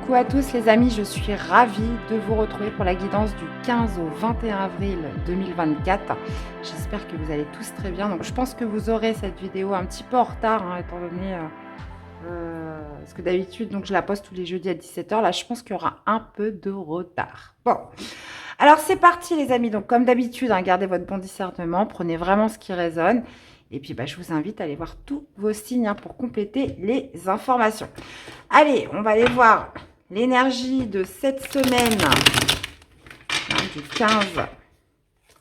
Coucou à tous les amis, je suis ravie de vous retrouver pour la guidance du 15 au 21 avril 2024. J'espère que vous allez tous très bien. Donc je pense que vous aurez cette vidéo un petit peu en retard, étant donné parce que d'habitude donc je la poste tous les jeudis à 17h. Là je pense qu'il y aura un peu de retard. Bon, alors c'est parti les amis. Donc comme d'habitude, gardez votre bon discernement, prenez vraiment ce qui résonne. Et puis je vous invite à aller voir tous vos signes pour compléter les informations. Allez, on va aller voir l'énergie de cette semaine, du 15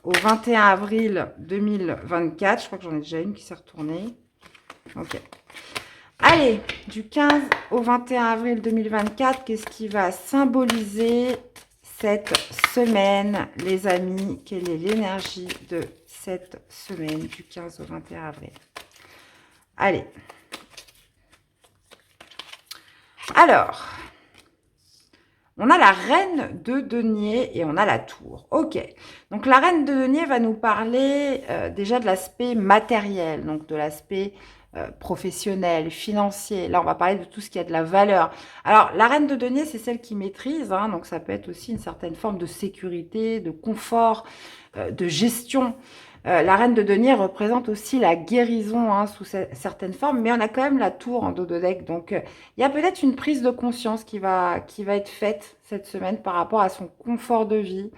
au 21 avril 2024. Je crois que j'en ai déjà une qui s'est retournée. Ok. Allez, du 15 au 21 avril 2024, qu'est-ce qui va symboliser cette semaine, les amis? Quelle est l'énergie de cette semaine du 15 au 21 avril? Allez. Alors, on a la reine de denier et on a la tour. Ok, donc la reine de denier va nous parler déjà de l'aspect matériel, donc de l'aspect professionnel, financier. Là, on va parler de tout ce qui a de la valeur. Alors, la reine de denier, c'est celle qui maîtrise, donc ça peut être aussi une certaine forme de sécurité, de confort, de gestion. La reine de denier représente aussi la guérison sous certaines formes, mais on a quand même la tour en dos de deck. Donc, il y a peut-être une prise de conscience qui va être faite cette semaine par rapport à son confort de vie,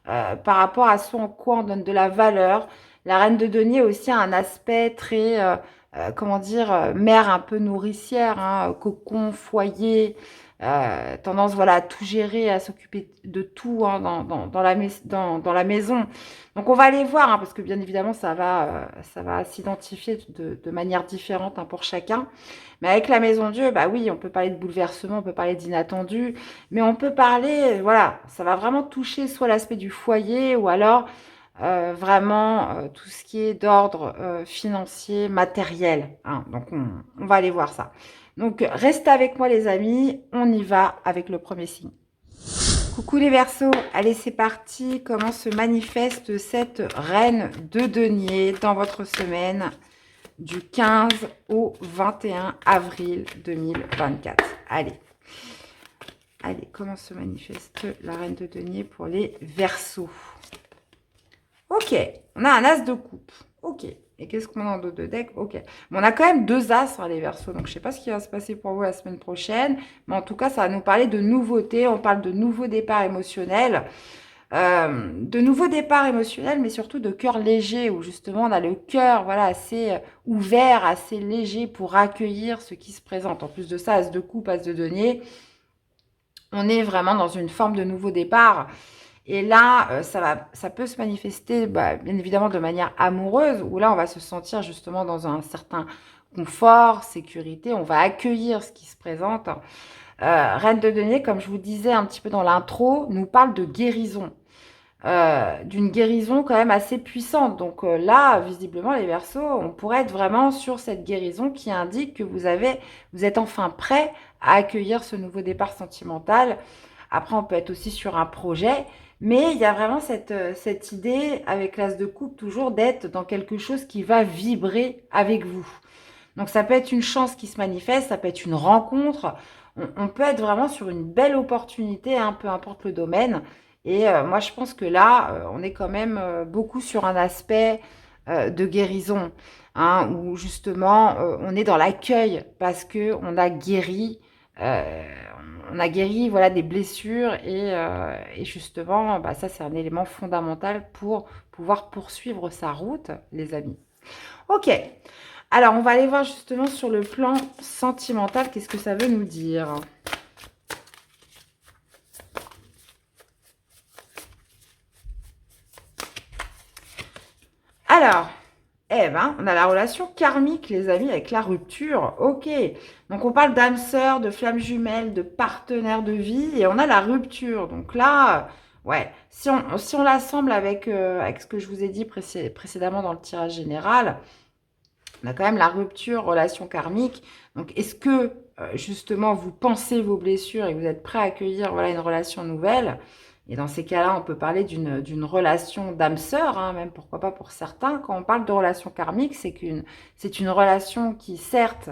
par rapport à ce en quoi on donne de la valeur. La reine de denier aussi a un aspect très, comment dire, mère un peu nourricière, cocon, foyer, tendance voilà, à tout gérer, à s'occuper de tout dans la maison. Donc on va aller voir, parce que bien évidemment ça va s'identifier de manière différente pour chacun. Mais avec la maison Dieu, oui, on peut parler de bouleversement, on peut parler d'inattendu, mais on peut parler, voilà, ça va vraiment toucher soit l'aspect du foyer ou alors vraiment tout ce qui est d'ordre financier, matériel. Donc on va aller voir ça. Donc restez avec moi les amis, on y va avec le premier signe. Coucou les Verseaux, allez c'est parti, comment se manifeste cette reine de denier dans votre semaine du 15 au 21 avril 2024. Allez, comment se manifeste la reine de denier pour les Verseaux? Ok, on a un as de coupe. Ok, et qu'est-ce qu'on a en dos de deck? Ok, mais on a quand même deux as les Verseaux, donc je ne sais pas ce qui va se passer pour vous la semaine prochaine, mais en tout cas, ça va nous parler de nouveautés. On parle de nouveaux départs émotionnels, mais surtout de cœur léger, où justement on a le cœur voilà, assez ouvert, assez léger pour accueillir ce qui se présente. En plus de ça, as de coupe, as de denier, on est vraiment dans une forme de nouveau départ. Et là, ça peut se manifester, bien évidemment, de manière amoureuse, où là, on va se sentir justement dans un certain confort, sécurité. On va accueillir ce qui se présente. Reine de denier, comme je vous disais un petit peu dans l'intro, nous parle de guérison. D'une guérison quand même assez puissante. Donc là, visiblement, les Verseaux, on pourrait être vraiment sur cette guérison qui indique que vous êtes enfin prêt à accueillir ce nouveau départ sentimental. Après, on peut être aussi sur un projet, mais il y a vraiment cette idée, avec l'as de coupe, toujours d'être dans quelque chose qui va vibrer avec vous. Donc ça peut être une chance qui se manifeste, ça peut être une rencontre, on peut être vraiment sur une belle opportunité, peu importe le domaine. Et moi, je pense que là, on est quand même beaucoup sur un aspect de guérison, où justement, on est dans l'accueil parce que euh, on a guéri voilà, des blessures et justement, ça, c'est un élément fondamental pour pouvoir poursuivre sa route, les amis. Ok, alors on va aller voir justement sur le plan sentimental, qu'est-ce que ça veut nous dire? Alors, on a la relation karmique, les amis, avec la rupture. Ok, donc on parle d'âme sœur, de flamme jumelle, de partenaire de vie, et on a la rupture. Donc là, ouais, si on l'assemble avec ce que je vous ai dit précédemment dans le tirage général, on a quand même la rupture, relation karmique. Donc, est-ce que, justement, vous pensez vos blessures et vous êtes prêt à accueillir voilà, une relation nouvelle? Et dans ces cas-là, on peut parler d'une relation d'âme sœur, même pourquoi pas pour certains. Quand on parle de relation karmique, c'est une relation qui, certes,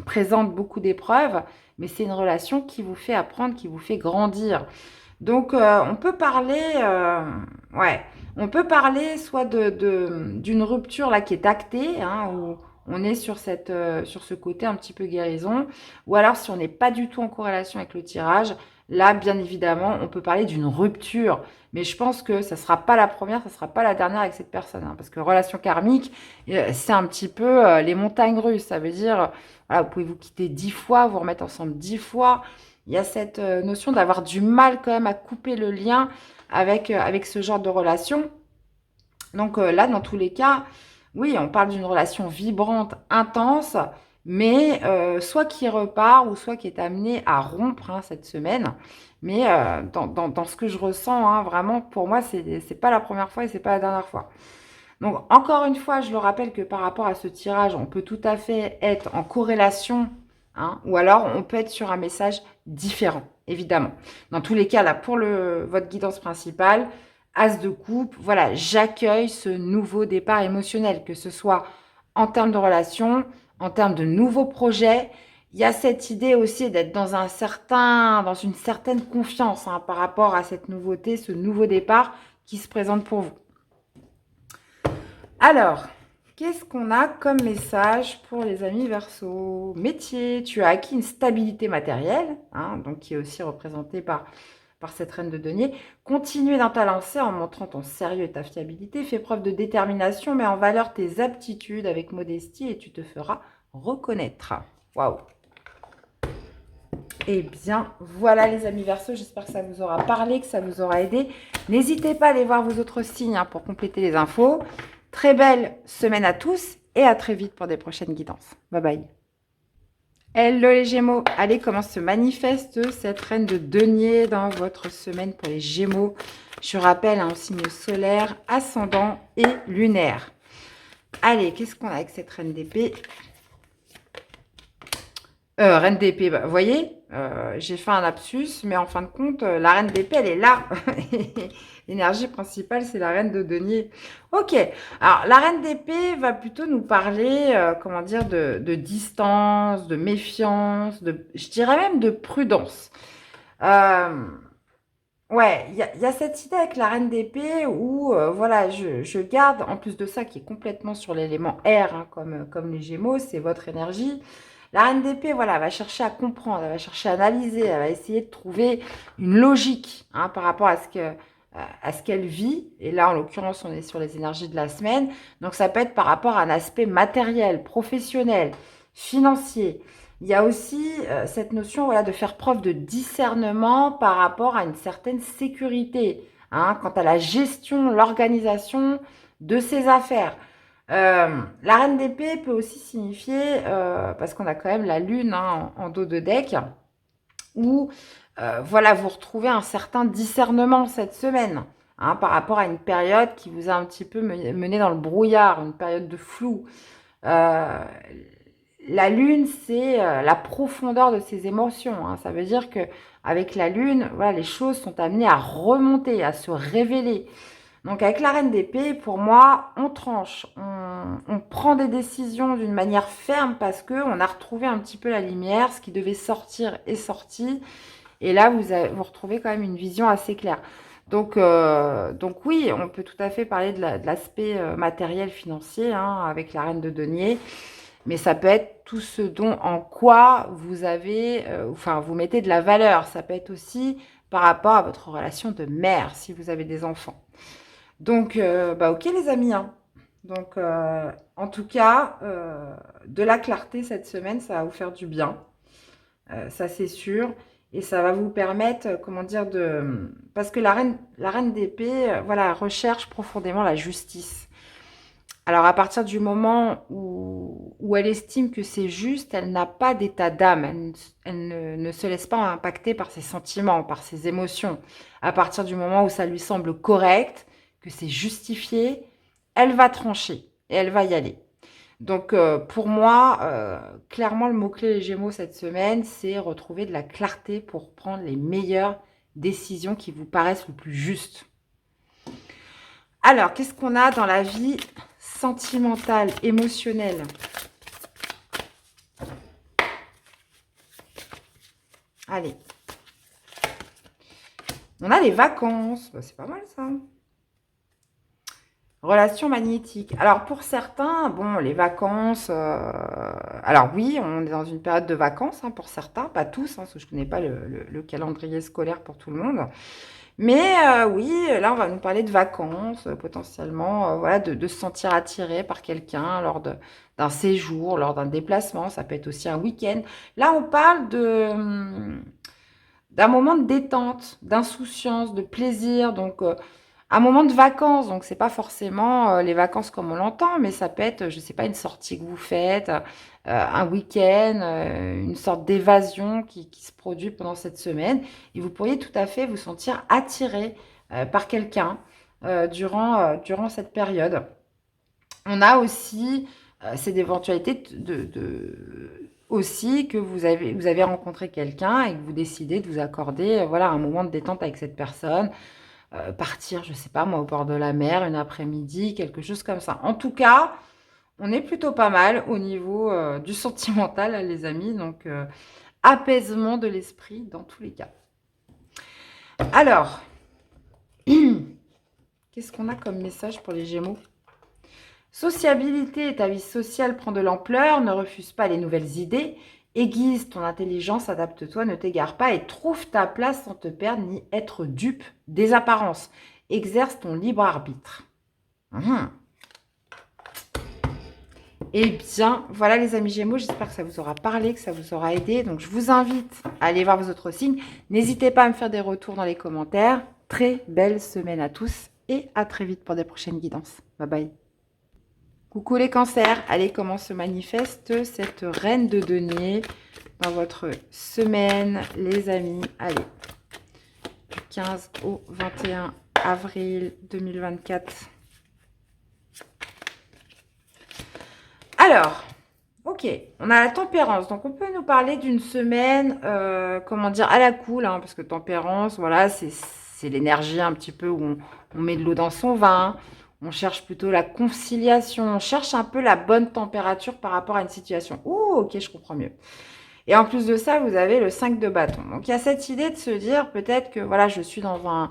présente beaucoup d'épreuves, mais c'est une relation qui vous fait apprendre, qui vous fait grandir. Donc, on peut parler, ouais, on peut parler soit d'une rupture là qui est actée, hein, où on est sur sur ce côté un petit peu guérison, ou alors si on n'est pas du tout en corrélation avec le tirage, là, bien évidemment, on peut parler d'une rupture. Mais je pense que ça sera pas la première, ça sera pas la dernière avec cette personne, hein, parce que relation karmique, c'est un petit peu les montagnes russes. Ça veut dire, voilà, vous pouvez vous quitter 10 fois, vous remettre ensemble 10 fois. Il y a cette notion d'avoir du mal quand même à couper le lien avec ce genre de relation. Donc là, dans tous les cas, oui, on parle d'une relation vibrante, intense, mais soit qui repart ou soit qui est amenée à rompre hein, cette semaine. Mais dans ce que je ressens, hein, vraiment, pour moi, c'est pas la première fois et c'est pas la dernière fois. Donc, encore une fois, je le rappelle que par rapport à ce tirage, on peut tout à fait être en corrélation, hein, ou alors on peut être sur un message différent, évidemment. Dans tous les cas, là, pour votre guidance principale, As de coupe, voilà, j'accueille ce nouveau départ émotionnel, que ce soit en termes de relation, en termes de nouveaux projets. Il y a cette idée aussi d'être dans dans une certaine confiance hein, par rapport à cette nouveauté, ce nouveau départ qui se présente pour vous. Alors, qu'est-ce qu'on a comme message pour les amis Verseau? Métier, tu as acquis une stabilité matérielle, hein, donc qui est aussi représentée par cette reine de denier. Continuez dans ta lancée en montrant ton sérieux et ta fiabilité. Fais preuve de détermination, mets en valeur tes aptitudes avec modestie et tu te feras reconnaître. Waouh! Eh bien, voilà les amis Verseau, j'espère que ça vous aura parlé, que ça vous aura aidé. N'hésitez pas à aller voir vos autres signes hein, pour compléter les infos. Très belle semaine à tous et à très vite pour des prochaines guidances. Bye bye. Hello les Gémeaux, allez comment se manifeste cette reine de denier dans votre semaine pour les Gémeaux. Je rappelle un signe solaire, ascendant et lunaire. Allez, qu'est-ce qu'on a avec cette reine d'épée? Reine d'épée, bah, vous voyez, j'ai fait un lapsus, mais en fin de compte, la reine d'épée, elle est là. L'énergie principale, c'est la reine de denier. Ok, alors la reine d'épée va plutôt nous parler, comment dire, de distance, de méfiance, je dirais même de prudence. Ouais, il y a cette idée avec la reine d'épée où, voilà, je garde, en plus de ça, qui est complètement sur l'élément air, hein, comme les Gémeaux, c'est votre énergie. La reine d'épée, voilà, elle va chercher à comprendre, elle va chercher à analyser, elle va essayer de trouver une logique hein, par rapport à ce qu'elle vit. Et là, en l'occurrence, on est sur les énergies de la semaine. Donc, ça peut être par rapport à un aspect matériel, professionnel, financier. Il y a aussi cette notion voilà, de faire preuve de discernement par rapport à une certaine sécurité, hein, quant à la gestion, l'organisation de ses affaires. La reine d'épée peut aussi signifier, parce qu'on a quand même la lune hein, en dos de deck, où voilà, vous retrouvez un certain discernement cette semaine hein, par rapport à une période qui vous a un petit peu mené dans le brouillard, une période de flou. La lune, c'est la profondeur de ses émotions. Hein. Ça veut dire que avec la lune, voilà, les choses sont amenées à remonter, à se révéler. Donc avec la reine d'épée, pour moi, on tranche, on prend des décisions d'une manière ferme parce que on a retrouvé un petit peu la lumière, ce qui devait sortir est sorti. Et là, vous retrouvez quand même une vision assez claire. Donc oui, on peut tout à fait parler de l'aspect matériel financier hein, avec la reine de denier. Mais ça peut être tout ce dont, en quoi vous avez, enfin, vous mettez de la valeur. Ça peut être aussi par rapport à votre relation de mère, si vous avez des enfants. Donc, bah, ok les amis. Hein. Donc, en tout cas, de la clarté cette semaine, ça va vous faire du bien. Ça, c'est sûr. Et ça va vous permettre, comment dire, parce que la reine d'épée, voilà, recherche profondément la justice. Alors, à partir du moment où elle estime que c'est juste, elle n'a pas d'état d'âme. Elle ne se laisse pas impacter par ses sentiments, par ses émotions. À partir du moment où ça lui semble correct, que c'est justifié, elle va trancher et elle va y aller. Donc, pour moi, clairement, le mot-clé les Gémeaux cette semaine, c'est retrouver de la clarté pour prendre les meilleures décisions qui vous paraissent le plus justes. Alors, qu'est-ce qu'on a dans la vie sentimentale, émotionnelle? Allez. On a les vacances. Bah, c'est pas mal, ça. Relation magnétique. Alors, pour certains, bon, les vacances... alors oui, on est dans une période de vacances, hein, pour certains. Pas tous, hein, parce que je ne connais pas le calendrier scolaire pour tout le monde. Mais oui, là, on va nous parler de vacances, potentiellement, voilà, de se sentir attiré par quelqu'un lors d'un séjour, lors d'un déplacement. Ça peut être aussi un week-end. Là, on parle d'un moment de détente, d'insouciance, de plaisir. Donc, un moment de vacances. Donc, c'est pas forcément les vacances comme on l'entend, mais ça peut être, je sais pas, une sortie que vous faites, un week-end, une sorte d'évasion qui se produit pendant cette semaine. Et vous pourriez tout à fait vous sentir attiré par quelqu'un durant cette période. On a aussi cette éventualité aussi que vous avez rencontré quelqu'un et que vous décidez de vous accorder voilà, un moment de détente avec cette personne, partir, je sais pas moi, au bord de la mer, une après-midi, quelque chose comme ça. En tout cas, on est plutôt pas mal au niveau du sentimental, hein, les amis, donc apaisement de l'esprit dans tous les cas. Alors, qu'est-ce qu'on a comme message pour les Gémeaux? Sociabilité, ta vie sociale prend de l'ampleur, ne refuse pas les nouvelles idées, aiguise ton intelligence, adapte-toi, ne t'égare pas et trouve ta place sans te perdre ni être dupe des apparences. Exerce ton libre arbitre. Eh bien, voilà les amis Gémeaux, j'espère que ça vous aura parlé, que ça vous aura aidé. Donc, je vous invite à aller voir vos autres signes. N'hésitez pas à me faire des retours dans les commentaires. Très belle semaine à tous et à très vite pour des prochaines guidances. Bye bye. Coucou les cancers, allez, comment se manifeste cette reine de denier dans votre semaine, les amis? Allez, du 15 au 21 avril 2024. Alors, ok, on a la tempérance, donc on peut nous parler d'une semaine, comment dire, à la cool, hein, parce que tempérance, voilà, c'est l'énergie un petit peu où on met de l'eau dans son vin. On cherche plutôt la conciliation, on cherche un peu la bonne température par rapport à une situation. Ouh, ok, je comprends mieux. Et en plus de ça, vous avez le 5 de bâton. Donc, il y a cette idée de se dire peut-être que voilà, je suis dans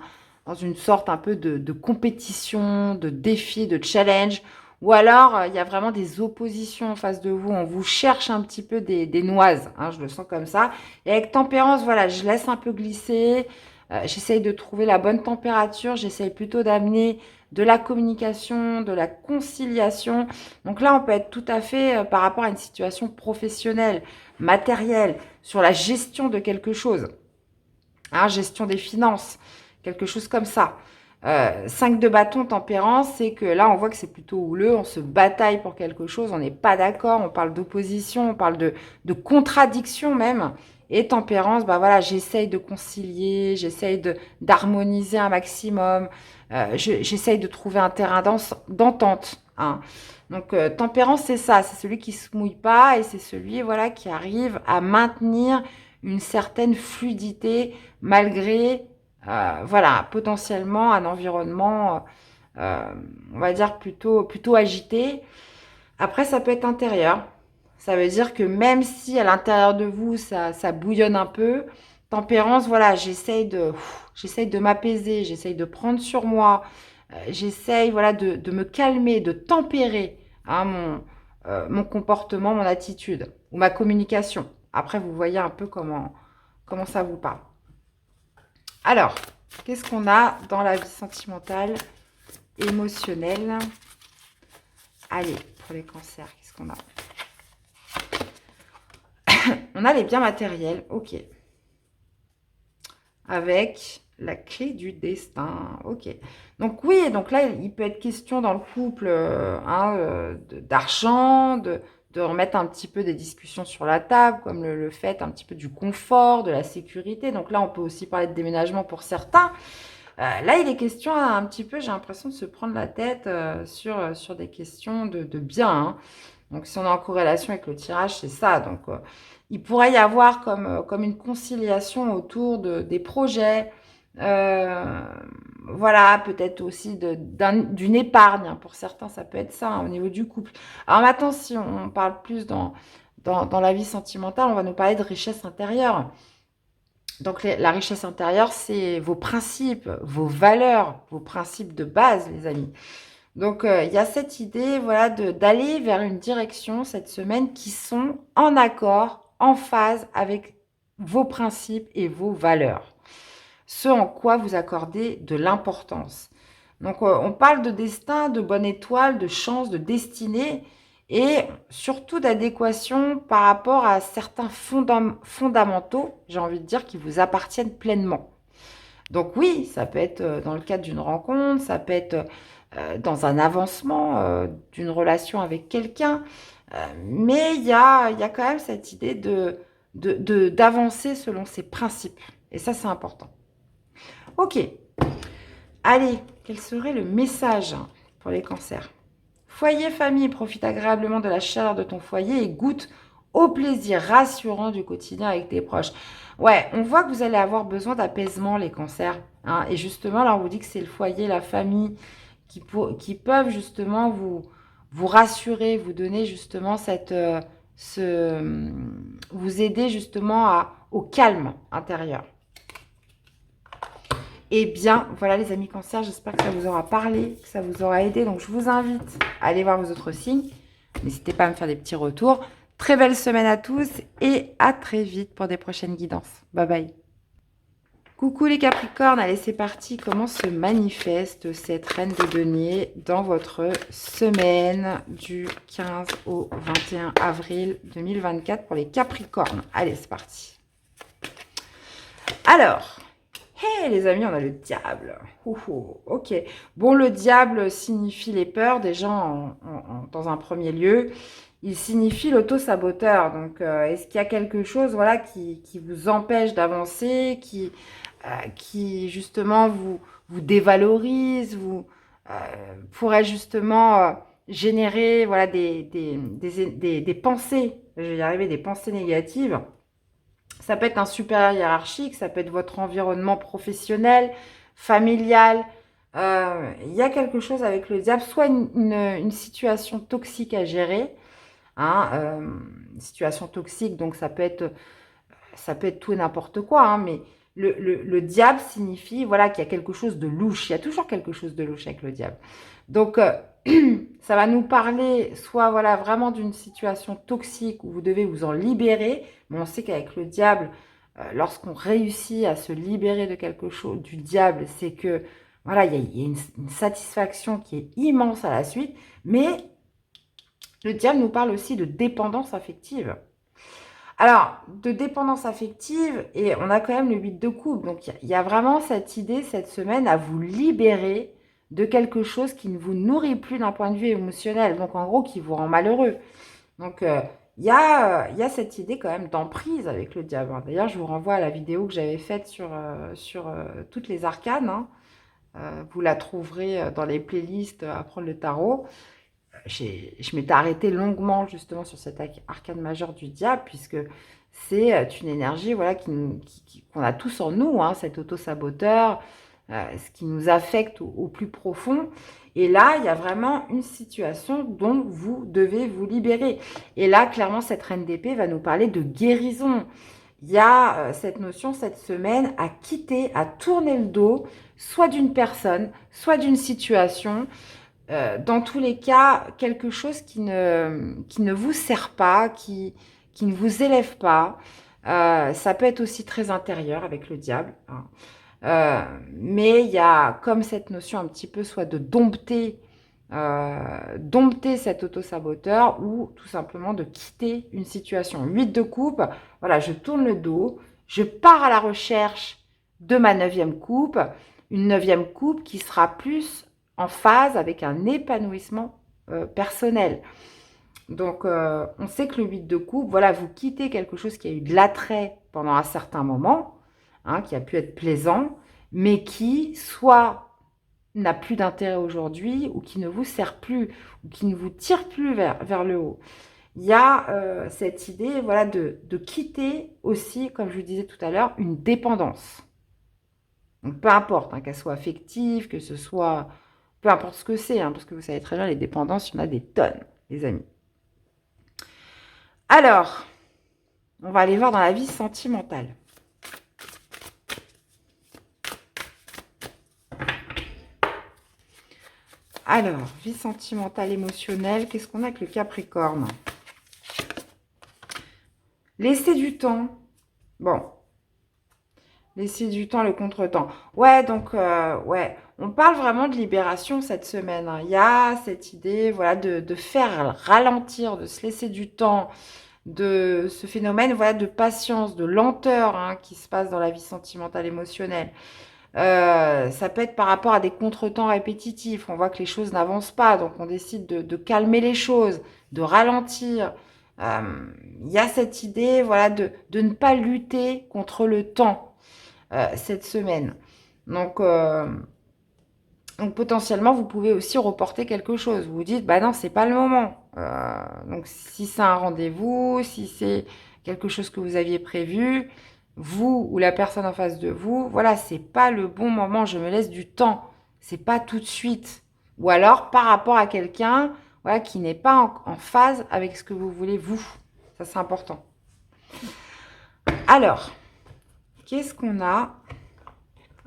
une sorte un peu de compétition, de défi, de challenge. Ou alors, il y a vraiment des oppositions en face de vous. On vous cherche un petit peu des noises. Hein, je le sens comme ça. Et avec tempérance, voilà, je laisse un peu glisser. J'essaye de trouver la bonne température. J'essaye plutôt d'amener de la communication, de la conciliation. Donc là, on peut être tout à fait par rapport à une situation professionnelle, matérielle, sur la gestion de quelque chose. Hein, gestion des finances, quelque chose comme ça. 5 de bâton, tempérance, c'est que là, on voit que c'est plutôt houleux, on se bataille pour quelque chose, on n'est pas d'accord, on parle d'opposition, on parle de contradiction même. Et tempérance, bah voilà, j'essaye de concilier, j'essaye d'harmoniser un maximum, j'essaye de trouver un terrain d'entente. Hein. Donc, tempérance, c'est ça, c'est celui qui se mouille pas et c'est celui voilà, qui arrive à maintenir une certaine fluidité malgré voilà, potentiellement un environnement, on va dire, plutôt agité. Après, ça peut être intérieur. Ça veut dire que même si à l'intérieur de vous, ça bouillonne un peu, tempérance, voilà, j'essaye de m'apaiser, j'essaye de prendre sur moi, j'essaye voilà, de me calmer, de tempérer hein, mon comportement, mon attitude ou ma communication. Après, vous voyez un peu comment ça vous parle. Alors, qu'est-ce qu'on a dans la vie sentimentale, émotionnelle? Allez, pour les cancers, qu'est-ce qu'on a? On a les biens matériels, ok. Avec la clé du destin, ok. Donc oui, donc là, il peut être question dans le couple d'argent, de remettre un petit peu des discussions sur la table, comme le fait un petit peu du confort, de la sécurité. Donc là, on peut aussi parler de déménagement pour certains. Là, il est question un petit peu, j'ai l'impression de se prendre la tête sur des questions de biens. Hein. Donc, si on est en corrélation avec le tirage, c'est ça. Donc, il pourrait y avoir comme une conciliation autour des projets. Voilà, peut-être aussi d'une épargne. Hein. Pour certains, ça peut être ça hein, au niveau du couple. Alors maintenant, si on parle plus dans la vie sentimentale, on va nous parler de richesse intérieure. Donc, la richesse intérieure, c'est vos principes, vos valeurs, vos principes de base, les amis. Donc, il y a cette idée, voilà, d'aller vers une direction cette semaine qui sont en accord, en phase avec vos principes et vos valeurs. Ce en quoi vous accordez de l'importance. Donc, on parle de destin, de bonne étoile, de chance, de destinée et surtout d'adéquation par rapport à certains fondamentaux, j'ai envie de dire, qui vous appartiennent pleinement. Donc oui, ça peut être dans le cadre d'une rencontre, ça peut être dans un avancement d'une relation avec quelqu'un, mais il y a quand même cette idée d'avancer selon ses principes. Et ça, c'est important. Ok, allez, quel serait le message pour les cancers? Foyer, famille, profite agréablement de la chaleur de ton foyer et goûte au plaisir rassurant du quotidien avec tes proches. Ouais, on voit que vous allez avoir besoin d'apaisement, les cancers, hein. Et justement, là, on vous dit que c'est le foyer, la famille qui peuvent justement vous rassurer, vous donner justement vous aider justement au calme intérieur. Eh bien, voilà les amis cancers, j'espère que ça vous aura parlé, que ça vous aura aidé. Donc, je vous invite à aller voir vos autres signes. N'hésitez pas à me faire des petits retours. Très belle semaine à tous et à très vite pour des prochaines guidances. Bye bye. Coucou les Capricornes, allez c'est parti. Comment se manifeste cette reine de denier dans votre semaine du 15 au 21 avril 2024 pour les Capricornes? Allez, c'est parti. Alors... Hey les amis, on a le diable. Ok. Bon, le diable signifie les peurs, déjà dans un premier lieu. Il signifie l'auto-saboteur. Donc, est-ce qu'il y a quelque chose voilà, qui vous empêche d'avancer, qui justement vous dévalorise, pourrait justement générer voilà, des pensées, je vais y arriver, des pensées négatives? Ça peut être un supérieur hiérarchique, ça peut être votre environnement professionnel, familial. Il y a quelque chose avec le diable, soit une situation toxique à gérer, hein, une situation toxique, donc ça peut être tout et n'importe quoi, hein, mais le diable signifie voilà, qu'il y a quelque chose de louche. Il y a toujours quelque chose de louche avec le diable. Donc, ça va nous parler soit voilà, vraiment d'une situation toxique où vous devez vous en libérer. Mais on sait qu'avec le diable, lorsqu'on réussit à se libérer de quelque chose, du diable, c'est que voilà, il y a une satisfaction qui est immense à la suite. Mais le diable nous parle aussi de dépendance affective. Alors, de dépendance affective, et on a quand même le 8 de coupe. Donc, il y a vraiment cette idée, cette semaine, à vous libérer de quelque chose qui ne vous nourrit plus d'un point de vue émotionnel. Donc, en gros, qui vous rend malheureux. Donc, il y a cette idée quand même d'emprise avec le diable. D'ailleurs, je vous renvoie à la vidéo que j'avais faite sur toutes les arcanes, hein. Vous la trouverez dans les playlists Apprendre le tarot. Je m'étais arrêtée longuement justement sur cette arcane majeure du diable, puisque c'est une énergie voilà, qu'on a tous en nous, hein, cet auto-saboteur, ce qui nous affecte au plus profond. Et là, il y a vraiment une situation dont vous devez vous libérer. Et là, clairement, cette reine d'épée va nous parler de guérison. Il y a cette notion cette semaine à quitter, à tourner le dos, soit d'une personne, soit d'une situation. Dans tous les cas, quelque chose qui ne vous sert pas, qui ne vous élève pas. Ça peut être aussi très intérieur avec le diable, hein. Mais il y a comme cette notion un petit peu soit de dompter cet auto-saboteur ou tout simplement de quitter une situation. 8 de coupe, voilà, je tourne le dos, je pars à la recherche de ma 9e coupe, une 9e coupe qui sera plus en phase avec un épanouissement personnel. Donc, on sait que le 8 de coupe, voilà, vous quittez quelque chose qui a eu de l'attrait pendant un certain moment, hein, qui a pu être plaisant, mais qui soit n'a plus d'intérêt aujourd'hui ou qui ne vous sert plus ou qui ne vous tire plus vers le haut. Il y a cette idée voilà, de quitter aussi, comme je vous disais tout à l'heure, une dépendance. Donc, peu importe, hein, qu'elle soit affective, que ce soit... Peu importe ce que c'est, hein, parce que vous savez très bien, les dépendances, il y en a des tonnes, les amis. Alors, on va aller voir dans la vie sentimentale. Alors, vie sentimentale, émotionnelle, qu'est-ce qu'on a avec le Capricorne? Laisser du temps. Bon, laisser du temps, le contretemps. Ouais, donc, ouais, on parle vraiment de libération cette semaine, hein. Il y a cette idée, voilà, de faire ralentir, de se laisser du temps, de ce phénomène, voilà, de patience, de lenteur, hein, qui se passe dans la vie sentimentale, émotionnelle. Ça peut être par rapport à des contretemps répétitifs. On voit que les choses n'avancent pas, donc on décide de calmer les choses, de ralentir. Il y a cette idée, voilà, de ne pas lutter contre le temps cette semaine. Donc, donc potentiellement, vous pouvez aussi reporter quelque chose. Vous vous dites, bah non, c'est pas le moment. Donc si c'est un rendez-vous, si c'est quelque chose que vous aviez prévu, vous ou la personne en face de vous, voilà, c'est pas le bon moment. Je me laisse du temps. C'est pas tout de suite. Ou alors par rapport à quelqu'un, voilà, qui n'est pas en phase avec ce que vous voulez vous. Ça c'est important. Alors, qu'est-ce qu'on a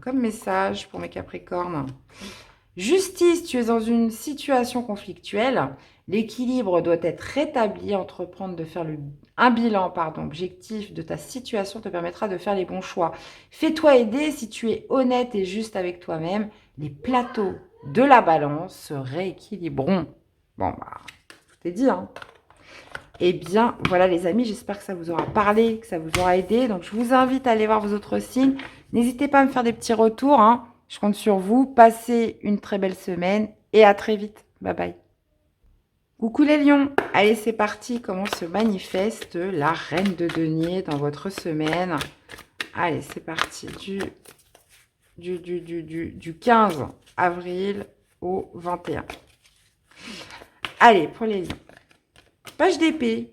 comme message pour mes Capricornes? Justice, tu es dans une situation conflictuelle. L'équilibre doit être rétabli. Entreprendre de faire un bilan objectif de ta situation te permettra de faire les bons choix. Fais-toi aider si tu es honnête et juste avec toi-même. Les plateaux de la balance se rééquilibreront. Bon, bah, tout est dit, hein. Eh bien, voilà les amis, j'espère que ça vous aura parlé, que ça vous aura aidé. Donc, je vous invite à aller voir vos autres signes. N'hésitez pas à me faire des petits retours, hein. Je compte sur vous. Passez une très belle semaine et à très vite. Bye bye. Coucou les lions. Allez, c'est parti. Comment se manifeste la reine de denier dans votre semaine? Allez, c'est parti. Du 15 avril au 21. Allez, pour les lions. Page d'épée.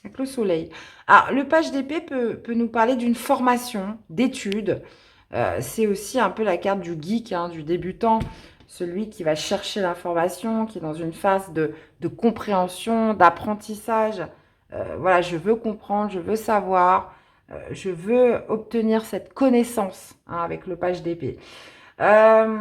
Avec le soleil. Alors, le page d'épée peut nous parler d'une formation, d'études. C'est aussi un peu la carte du geek, hein, du débutant, celui qui va chercher l'information, qui est dans une phase de compréhension, d'apprentissage. Voilà, je veux comprendre, je veux savoir, je veux obtenir cette connaissance, hein, avec le page d'épée. Par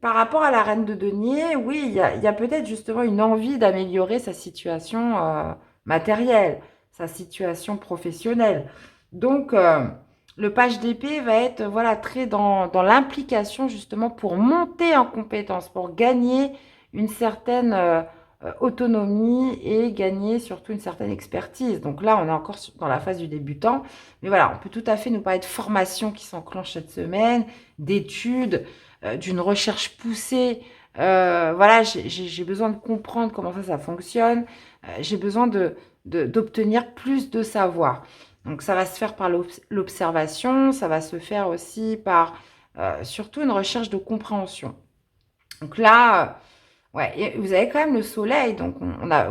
rapport à la reine de denier, oui, il y a peut-être justement une envie d'améliorer sa situation matérielle, sa situation professionnelle. Donc, le page d'épée va être, voilà, très dans l'implication justement pour monter en compétence, pour gagner une certaine autonomie et gagner surtout une certaine expertise. Donc là, on est encore dans la phase du débutant. Mais voilà, on peut tout à fait nous parler de formation qui s'enclenche cette semaine, d'études, d'une recherche poussée. Voilà, j'ai besoin de comprendre comment ça fonctionne. J'ai besoin d'obtenir plus de savoir. Donc ça va se faire par l'observation, ça va se faire aussi par surtout une recherche de compréhension. Donc là, ouais, vous avez quand même le soleil, donc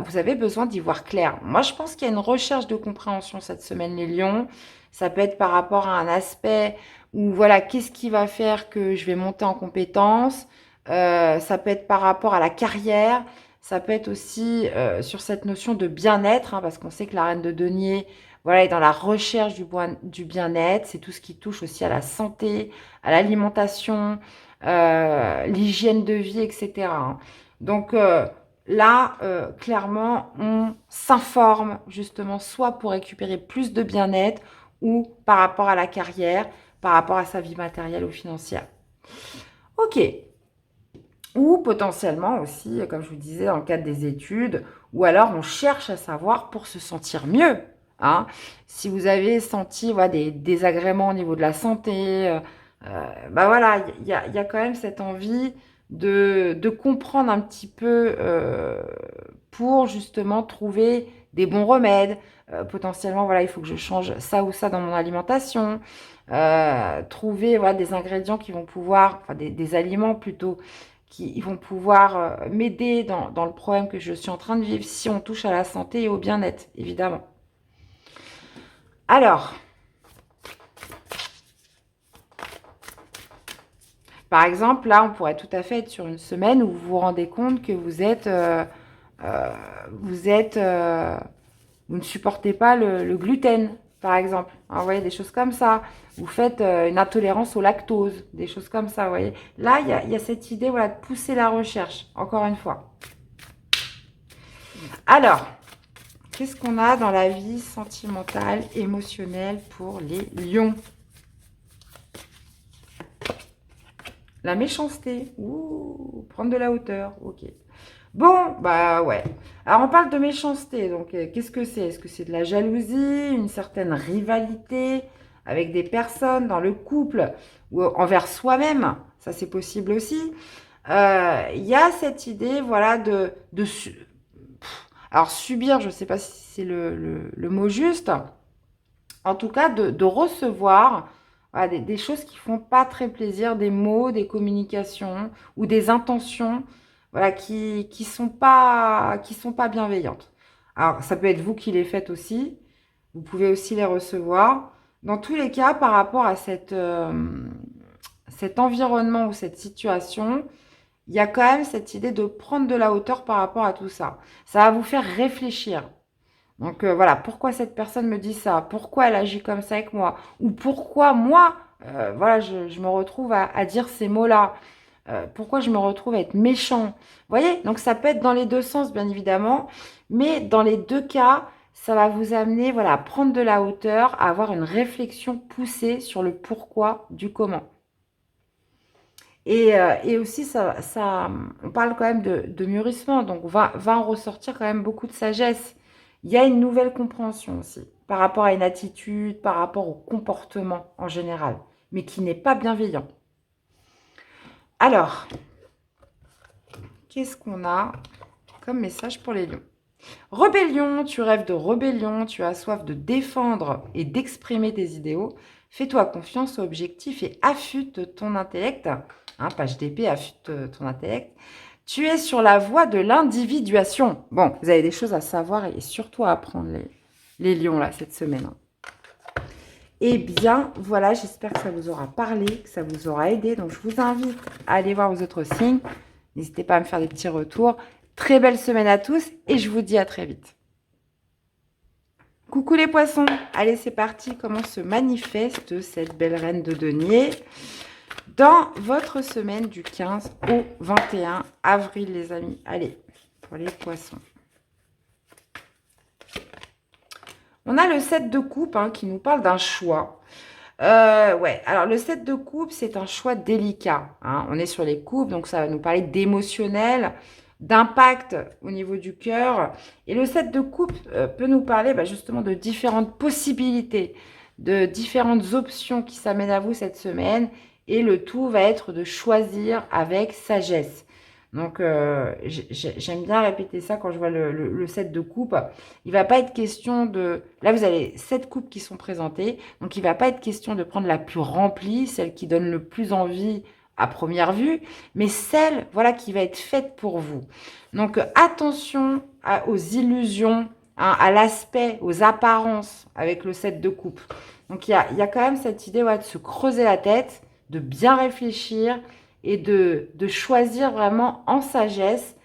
vous avez besoin d'y voir clair. Moi, je pense qu'il y a une recherche de compréhension cette semaine, les lions. Ça peut être par rapport à un aspect où, voilà, qu'est-ce qui va faire que je vais monter en compétence. Ça peut être par rapport à la carrière. Ça peut être aussi sur cette notion de bien-être, hein, parce qu'on sait que la reine de denier, voilà, est dans la recherche du bien-être. C'est tout ce qui touche aussi à la santé, à l'alimentation, l'hygiène de vie, etc., hein. Donc là, clairement, on s'informe justement soit pour récupérer plus de bien-être ou par rapport à la carrière, par rapport à sa vie matérielle ou financière. Ok. Ou potentiellement aussi, comme je vous disais, dans le cadre des études, ou alors on cherche à savoir pour se sentir mieux, hein. Si vous avez senti, voilà, des désagréments au niveau de la santé, bah voilà, il y a quand même cette envie de comprendre un petit peu pour justement trouver des bons remèdes. Potentiellement, voilà, il faut que je change ça ou ça dans mon alimentation. Trouver, voilà, des ingrédients qui vont pouvoir, enfin des aliments plutôt, qui vont pouvoir m'aider dans le problème que je suis en train de vivre si on touche à la santé et au bien-être, évidemment. Alors, par exemple, là, on pourrait tout à fait être sur une semaine où vous vous rendez compte que vous ne supportez pas le gluten, par exemple. Hein, vous voyez, des choses comme ça. Vous faites une intolérance au lactose, des choses comme ça, vous voyez. Là, il y a cette idée, voilà, de pousser la recherche, encore une fois. Alors, qu'est-ce qu'on a dans la vie sentimentale, émotionnelle pour les lions? La méchanceté. Ouh, prendre de la hauteur. Ok. Bon, bah ouais. Alors, on parle de méchanceté. Donc, qu'est-ce que c'est? Est-ce que c'est de la jalousie, une certaine rivalité avec des personnes dans le couple ou envers soi-même? Ça, c'est possible aussi. Il y a cette idée, voilà, alors, subir, je ne sais pas si c'est le mot juste. En tout cas, de recevoir voilà, des choses qui font pas très plaisir, des mots, des communications ou des intentions voilà, qui sont pas bienveillantes. Alors, ça peut être vous qui les faites aussi. Vous pouvez aussi les recevoir. Dans tous les cas, par rapport à cet environnement ou cette situation, il y a quand même cette idée de prendre de la hauteur par rapport à tout ça. Ça va vous faire réfléchir. Donc voilà, pourquoi cette personne me dit ça? Pourquoi elle agit comme ça avec moi? Ou pourquoi moi, voilà, je me retrouve à dire ces mots-là? Pourquoi je me retrouve à être méchant? Vous voyez? Donc ça peut être dans les deux sens, bien évidemment, mais dans les deux cas, ça va vous amener, voilà, à prendre de la hauteur, à avoir une réflexion poussée sur le pourquoi du comment. Et aussi, on parle quand même de mûrissement, donc va en ressortir quand même beaucoup de sagesse. Il y a une nouvelle compréhension aussi, par rapport à une attitude, par rapport au comportement en général, mais qui n'est pas bienveillant. Alors, qu'est-ce qu'on a comme message pour les lions? Rébellion, tu rêves de rébellion, tu as soif de défendre et d'exprimer tes idéaux. Fais-toi confiance aux objectifs et affûte ton intellect. Hein, page d'épée, affûte ton intellect. Tu es sur la voie de l'individuation. Bon, vous avez des choses à savoir et surtout à apprendre, les lions, là, cette semaine. Eh bien, voilà, j'espère que ça vous aura parlé, que ça vous aura aidé. Donc, je vous invite à aller voir vos autres signes. N'hésitez pas à me faire des petits retours. Très belle semaine à tous et je vous dis à très vite. Coucou les poissons. Allez, c'est parti. Comment se manifeste cette belle reine de denier dans votre semaine du 15 au 21 avril, les amis. Allez, pour les poissons. On a le 7 de coupe hein, qui nous parle d'un choix. Ouais, alors le 7 de coupe, c'est un choix délicat. Hein. On est sur les coupes, donc ça va nous parler d'émotionnel, d'impact au niveau du cœur. Et le 7 de coupe peut nous parler justement de différentes possibilités, de différentes options qui s'amènent à vous cette semaine. Et le tout va être de choisir avec sagesse. Donc, j'aime bien répéter ça quand je vois le set de coupes. Il ne va pas être question de... Là, vous avez 7 coupes qui sont présentées. Donc, il ne va pas être question de prendre la plus remplie, celle qui donne le plus envie à première vue, mais celle voilà, qui va être faite pour vous. Donc, attention aux illusions, hein, à l'aspect, aux apparences avec le set de coupes. Donc, il y a quand même cette idée de se creuser la tête, de bien réfléchir et de choisir vraiment en sagesse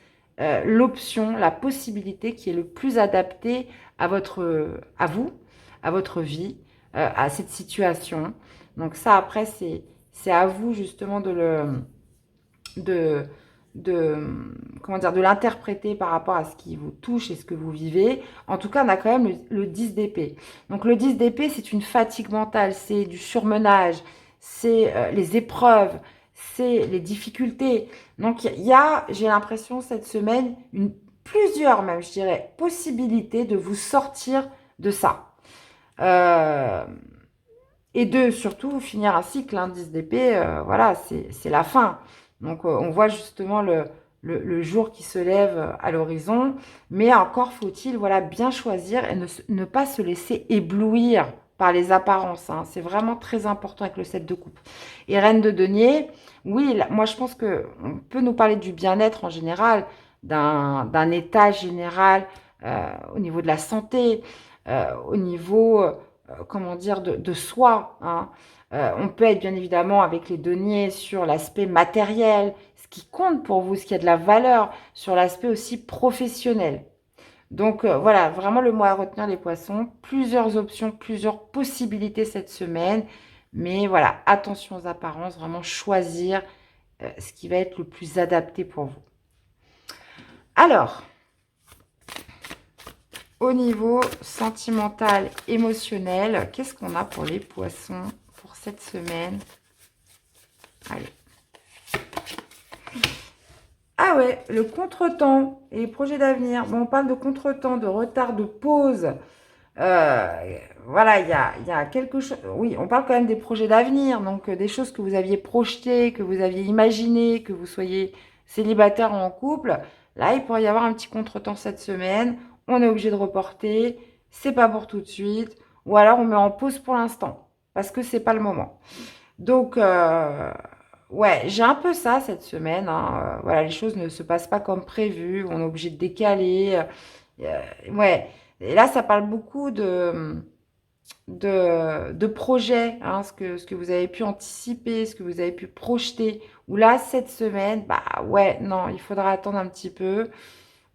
l'option, la possibilité qui est le plus adaptée à vous, à votre vie, à cette situation. Donc ça, après, c'est à vous justement comment dire, de l'interpréter par rapport à ce qui vous touche et ce que vous vivez. En tout cas, on a quand même le 10 d'épée. Donc le 10 d'épée, c'est une fatigue mentale, c'est du surmenage, c'est les épreuves, c'est les difficultés. Donc il y a, j'ai l'impression cette semaine, plusieurs même, je dirais, possibilités de vous sortir de ça. Et de surtout finir un cycle, hein, 10 d'épée, voilà, c'est la fin. Donc on voit justement le jour qui se lève à l'horizon, mais encore faut-il voilà, bien choisir et ne pas se laisser éblouir par les apparences. Hein. C'est vraiment très important avec le 7 de coupe. Et reine de denier, oui, là, moi je pense qu'on peut nous parler du bien-être en général, d'un état général au niveau de la santé, au niveau, comment dire, de soi. Hein. On peut être bien évidemment avec les deniers sur l'aspect matériel, ce qui compte pour vous, ce qui a de la valeur, sur l'aspect aussi professionnel. Donc voilà, vraiment le mot à retenir les poissons. Plusieurs options, plusieurs possibilités cette semaine. Mais voilà, attention aux apparences, vraiment choisir ce qui va être le plus adapté pour vous. Alors, au niveau sentimental, émotionnel, qu'est-ce qu'on a pour les poissons pour cette semaine? Allez. Ah ouais, le contretemps et les projets d'avenir. Bon, on parle de contretemps, de retard, de pause. Voilà, il y a quelque chose. Oui, on parle quand même des projets d'avenir, donc des choses que vous aviez projetées, que vous aviez imaginées, que vous soyez célibataire ou en couple. Là, il pourrait y avoir un petit contretemps cette semaine. On est obligé de reporter. C'est pas pour tout de suite. Ou alors on met en pause pour l'instant parce que c'est pas le moment. Donc, ouais, j'ai un peu ça cette semaine, hein. Voilà, les choses ne se passent pas comme prévu. On est obligé de décaler. Ouais. Et là, ça parle beaucoup de projets, hein, ce que vous avez pu anticiper, ce que vous avez pu projeter. Ou là, cette semaine, bah ouais, non, il faudra attendre un petit peu.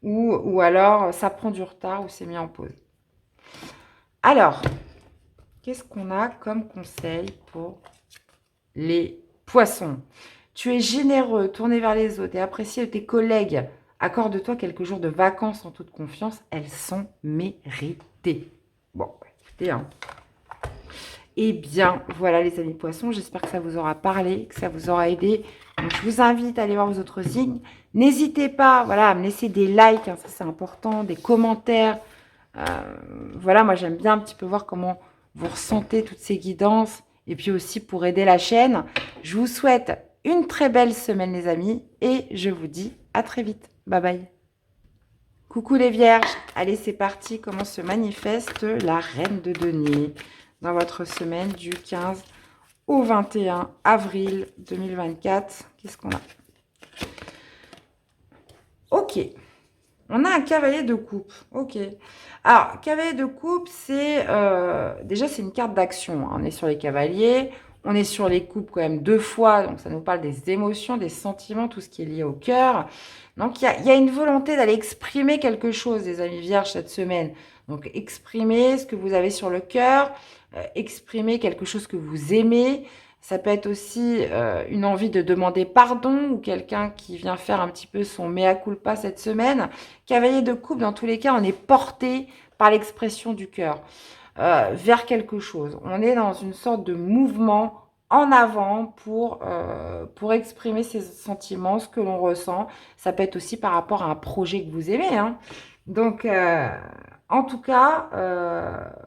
Ou alors, ça prend du retard ou c'est mis en pause. Alors, qu'est-ce qu'on a comme conseil pour les poissons? Tu es généreux, tourné vers les autres et apprécié de tes collègues. Accorde-toi quelques jours de vacances en toute confiance. Elles sont méritées. Bon, écoutez, hein. Eh bien, voilà les amis poissons. J'espère que ça vous aura parlé, que ça vous aura aidé. Donc, je vous invite à aller voir vos autres signes. N'hésitez pas, voilà, à me laisser des likes, hein, ça c'est important, des commentaires. Euh, voilà, moi j'aime bien un petit peu voir comment vous ressentez toutes ces guidances. Et puis aussi pour aider la chaîne. Je vous souhaite une très belle semaine les amis. Et je vous dis à très vite. Bye bye. Coucou les vierges. Allez, c'est parti. Comment se manifeste la reine de denier dans votre semaine du 15 au 21 avril 2024. Qu'est-ce qu'on a? Ok. On a un cavalier de coupe. Ok. Alors, cavalier de coupe, c'est déjà c'est une carte d'action, hein. On est sur les cavaliers, on est sur les coupes quand même 2 fois, donc ça nous parle des émotions, des sentiments, tout ce qui est lié au cœur. Donc il y a une volonté d'aller exprimer quelque chose, les amis vierges, cette semaine. Donc exprimer ce que vous avez sur le cœur, exprimer quelque chose que vous aimez. Ça peut être aussi une envie de demander pardon ou quelqu'un qui vient faire un petit peu son mea culpa cette semaine. Cavalier de coupe, dans tous les cas, on est porté par l'expression du cœur vers quelque chose. On est dans une sorte de mouvement en avant pour exprimer ses sentiments, ce que l'on ressent. Ça peut être aussi par rapport à un projet que vous aimez, hein. Donc, en tout cas,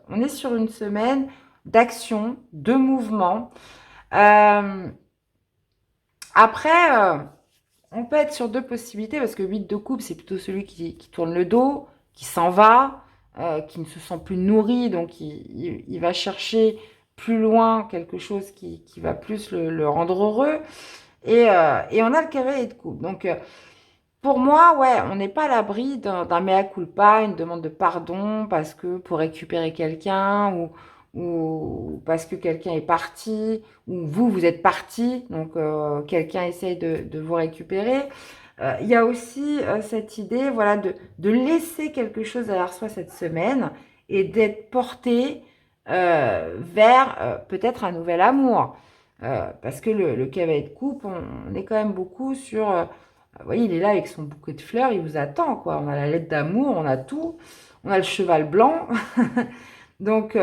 on est sur une semaine d'action, de mouvement. Après, on peut être sur 2 possibilités parce que 8 de coupe, c'est plutôt celui qui tourne le dos, qui s'en va, qui ne se sent plus nourri, donc il va chercher plus loin quelque chose qui va plus le rendre heureux. Et on a le cavalier de coupe. Donc, pour moi, ouais, on n'est pas à l'abri d'un mea culpa, une demande de pardon parce que pour récupérer quelqu'un ou parce que quelqu'un est parti ou vous êtes parti, donc quelqu'un essaye de vous récupérer. Il y a aussi cette idée, voilà, de laisser quelque chose derrière soi cette semaine et d'être porté vers peut-être un nouvel amour. Parce que le cavalier de coupe, on est quand même beaucoup sur vous voyez, il est là avec son bouquet de fleurs, il vous attend, quoi. On a la lettre d'amour, on a tout. On a le cheval blanc. Donc,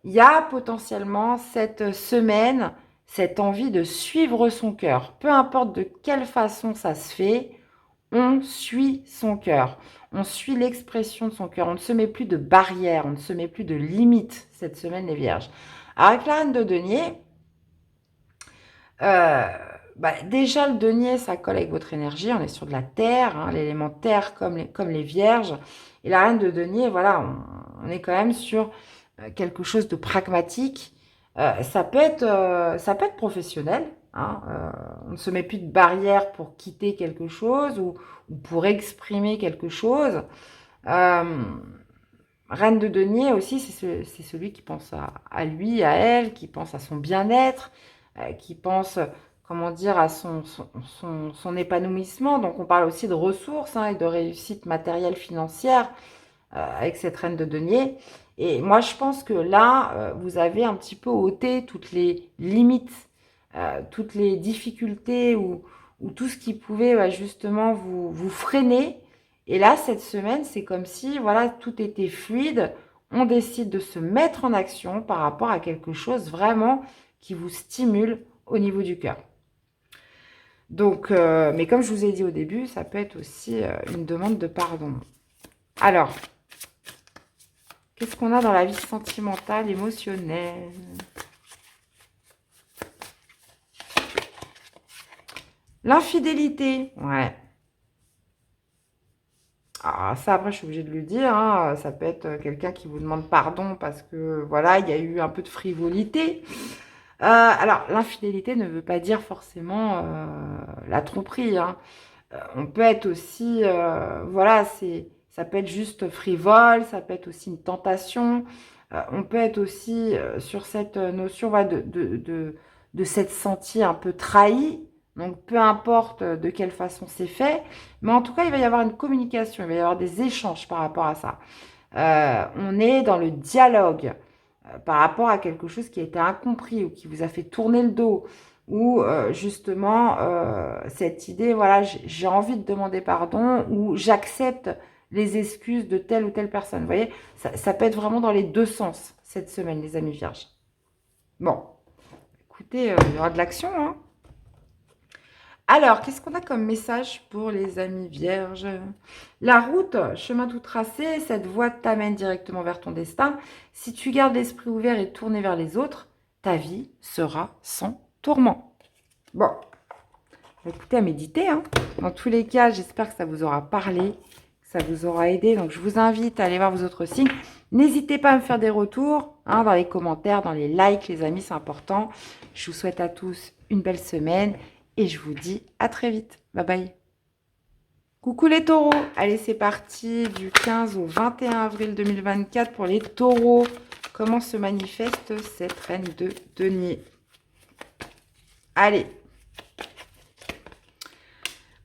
il y a potentiellement cette semaine, cette envie de suivre son cœur. Peu importe de quelle façon ça se fait, on suit son cœur. On suit l'expression de son cœur. On ne se met plus de barrières, on ne se met plus de limites cette semaine, les vierges. Alors, avec la reine de denier, euh, bah, déjà, le denier, ça colle avec votre énergie. On est sur de la terre, hein, l'élément terre comme les vierges. Et la reine de denier, voilà, on est quand même sur quelque chose de pragmatique. Ça peut être professionnel, hein, on ne se met plus de barrière pour quitter quelque chose ou pour exprimer quelque chose. Euh, Reine de denier aussi, c'est celui qui pense à lui, à elle, qui pense à son bien-être, qui pense, comment dire, à son épanouissement. Donc on parle aussi de ressources, hein, et de réussite matérielle, financière. avec cette reine de denier. Et moi, je pense que là, vous avez un petit peu ôté toutes les limites, toutes les difficultés ou tout ce qui pouvait justement vous freiner. Et là, cette semaine, c'est comme si voilà, tout était fluide. On décide de se mettre en action par rapport à quelque chose vraiment qui vous stimule au niveau du cœur. Donc, mais comme je vous ai dit au début, ça peut être aussi une demande de pardon. Alors, qu'est-ce qu'on a dans la vie sentimentale, émotionnelle? L'infidélité, ouais. Ah, ça, après, je suis obligée de lui dire, hein, ça peut être quelqu'un qui vous demande pardon parce que, voilà, il y a eu un peu de frivolité. Alors, l'infidélité ne veut pas dire forcément la tromperie, hein. On peut être aussi, voilà, ça peut être juste frivole, ça peut être aussi une tentation. On peut être aussi sur cette notion voilà, de s'être senti un peu trahi. Donc, peu importe de quelle façon c'est fait, mais en tout cas, il va y avoir une communication, il va y avoir des échanges par rapport à ça. On est dans le dialogue par rapport à quelque chose qui a été incompris ou qui vous a fait tourner le dos ou justement cette idée, voilà, j'ai envie de demander pardon ou j'accepte les excuses de telle ou telle personne. Vous voyez, ça peut être vraiment dans les deux sens cette semaine, les amis vierges. Bon, écoutez, il y aura de l'action, hein. Alors, qu'est-ce qu'on a comme message pour les amis vierges? La route, chemin tout tracé, cette voie t'amène directement vers ton destin. Si tu gardes l'esprit ouvert et tourné vers les autres, ta vie sera sans tourment. Bon, écoutez, à méditer, hein. Dans tous les cas, j'espère que ça vous aura parlé, que ça vous aura aidé. Donc, je vous invite à aller voir vos autres signes. N'hésitez pas à me faire des retours hein, dans les commentaires, dans les likes, les amis, c'est important. Je vous souhaite à tous une belle semaine. Et je vous dis à très vite. Bye bye. Coucou les taureaux. Allez, c'est parti du 15 au 21 avril 2024 pour les taureaux. Comment se manifeste cette reine de denier? Allez.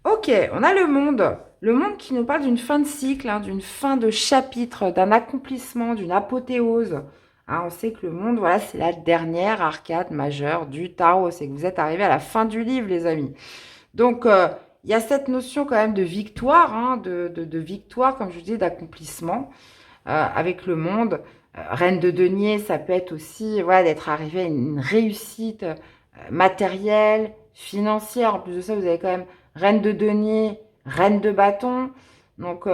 Ok, on a le monde. Le monde qui nous parle d'une fin de cycle, hein, d'une fin de chapitre, d'un accomplissement, d'une apothéose. Hein, on sait que le monde, voilà, c'est la dernière arcade majeure du tarot. C'est que vous êtes arrivés à la fin du livre, les amis. Donc, il y a cette notion quand même de victoire, hein, de victoire, comme je vous dis, d'accomplissement avec le monde. Reine de denier, ça peut être aussi voilà, d'être arrivé à une réussite matérielle, financière. En plus de ça, vous avez quand même reine de denier, reine de bâton. Donc,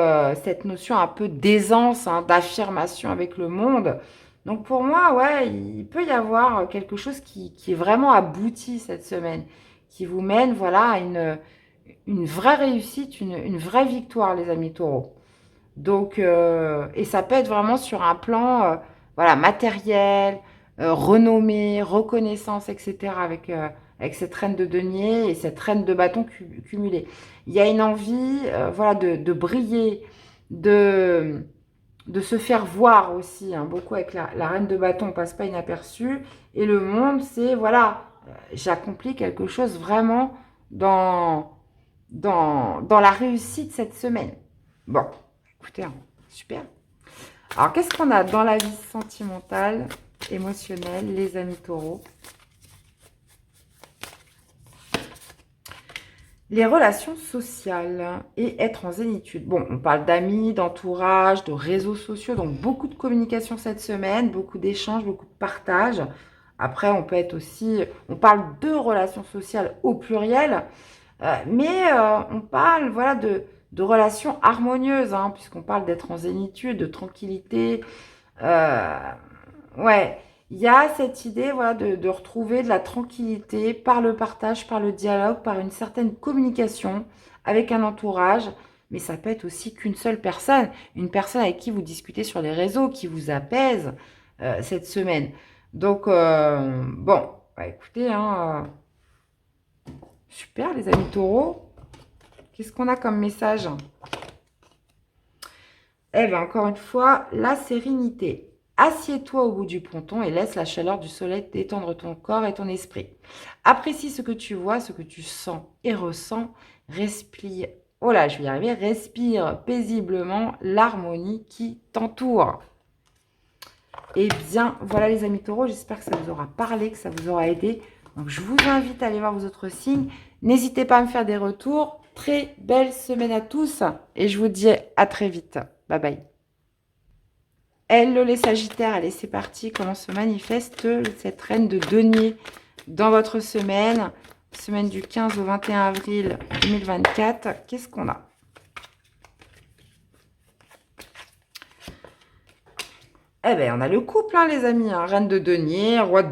cette notion un peu d'aisance, hein, d'affirmation avec le monde. Donc, pour moi, ouais, il peut y avoir quelque chose qui est vraiment abouti cette semaine, qui vous mène, voilà, à une vraie réussite, une vraie victoire, les amis taureaux. Donc, et ça peut être vraiment sur un plan, voilà, matériel, renommée, reconnaissance, etc. Avec cette reine de denier et cette reine de bâton cumulée. Il y a une envie, voilà, de briller, de se faire voir aussi. Hein, beaucoup avec la reine de bâton, on passe pas inaperçu. Et le monde, c'est, voilà, j'accomplis quelque chose vraiment dans la réussite cette semaine. Bon. Écoutez, hein, super. Alors, qu'est-ce qu'on a dans la vie sentimentale, émotionnelle, les amis taureaux? Les relations sociales et être en zénitude. Bon, on parle d'amis, d'entourage, de réseaux sociaux, donc beaucoup de communication cette semaine, beaucoup d'échanges, beaucoup de partage. Après, on peut être aussi... On parle de relations sociales au pluriel, mais on parle, voilà, de relations harmonieuses, hein, puisqu'on parle d'être en zénitude, de tranquillité. Ouais, il y a cette idée voilà, de retrouver de la tranquillité par le partage, par le dialogue, par une certaine communication avec un entourage. Mais ça peut être aussi qu'une seule personne, une personne avec qui vous discutez sur les réseaux, qui vous apaise cette semaine. Donc, bon, bah, écoutez, hein, super les amis taureaux. Qu'est-ce qu'on a comme message? Eh bien, encore une fois, la sérénité. Assieds-toi au bout du ponton et laisse la chaleur du soleil détendre ton corps et ton esprit. Apprécie ce que tu vois, ce que tu sens et ressens. Respire, oh là, je vais y arriver, respire paisiblement l'harmonie qui t'entoure. Eh bien, voilà les amis taureaux, j'espère que ça vous aura parlé, que ça vous aura aidé. Donc, je vous invite à aller voir vos autres signes. N'hésitez pas à me faire des retours. Très belle semaine à tous et je vous dis à très vite. Bye bye. Hello les Sagittaires, allez c'est parti. Comment se manifeste cette reine de denier dans votre semaine du 15 au 21 avril 2024. Qu'est-ce qu'on a? Eh bien, on a le couple, hein, les amis. Hein. Reine de denier, roi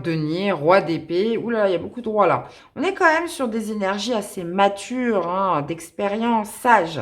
d'épée. Ouh là, il y a beaucoup de rois là. On est quand même sur des énergies assez matures, hein, d'expérience, sages,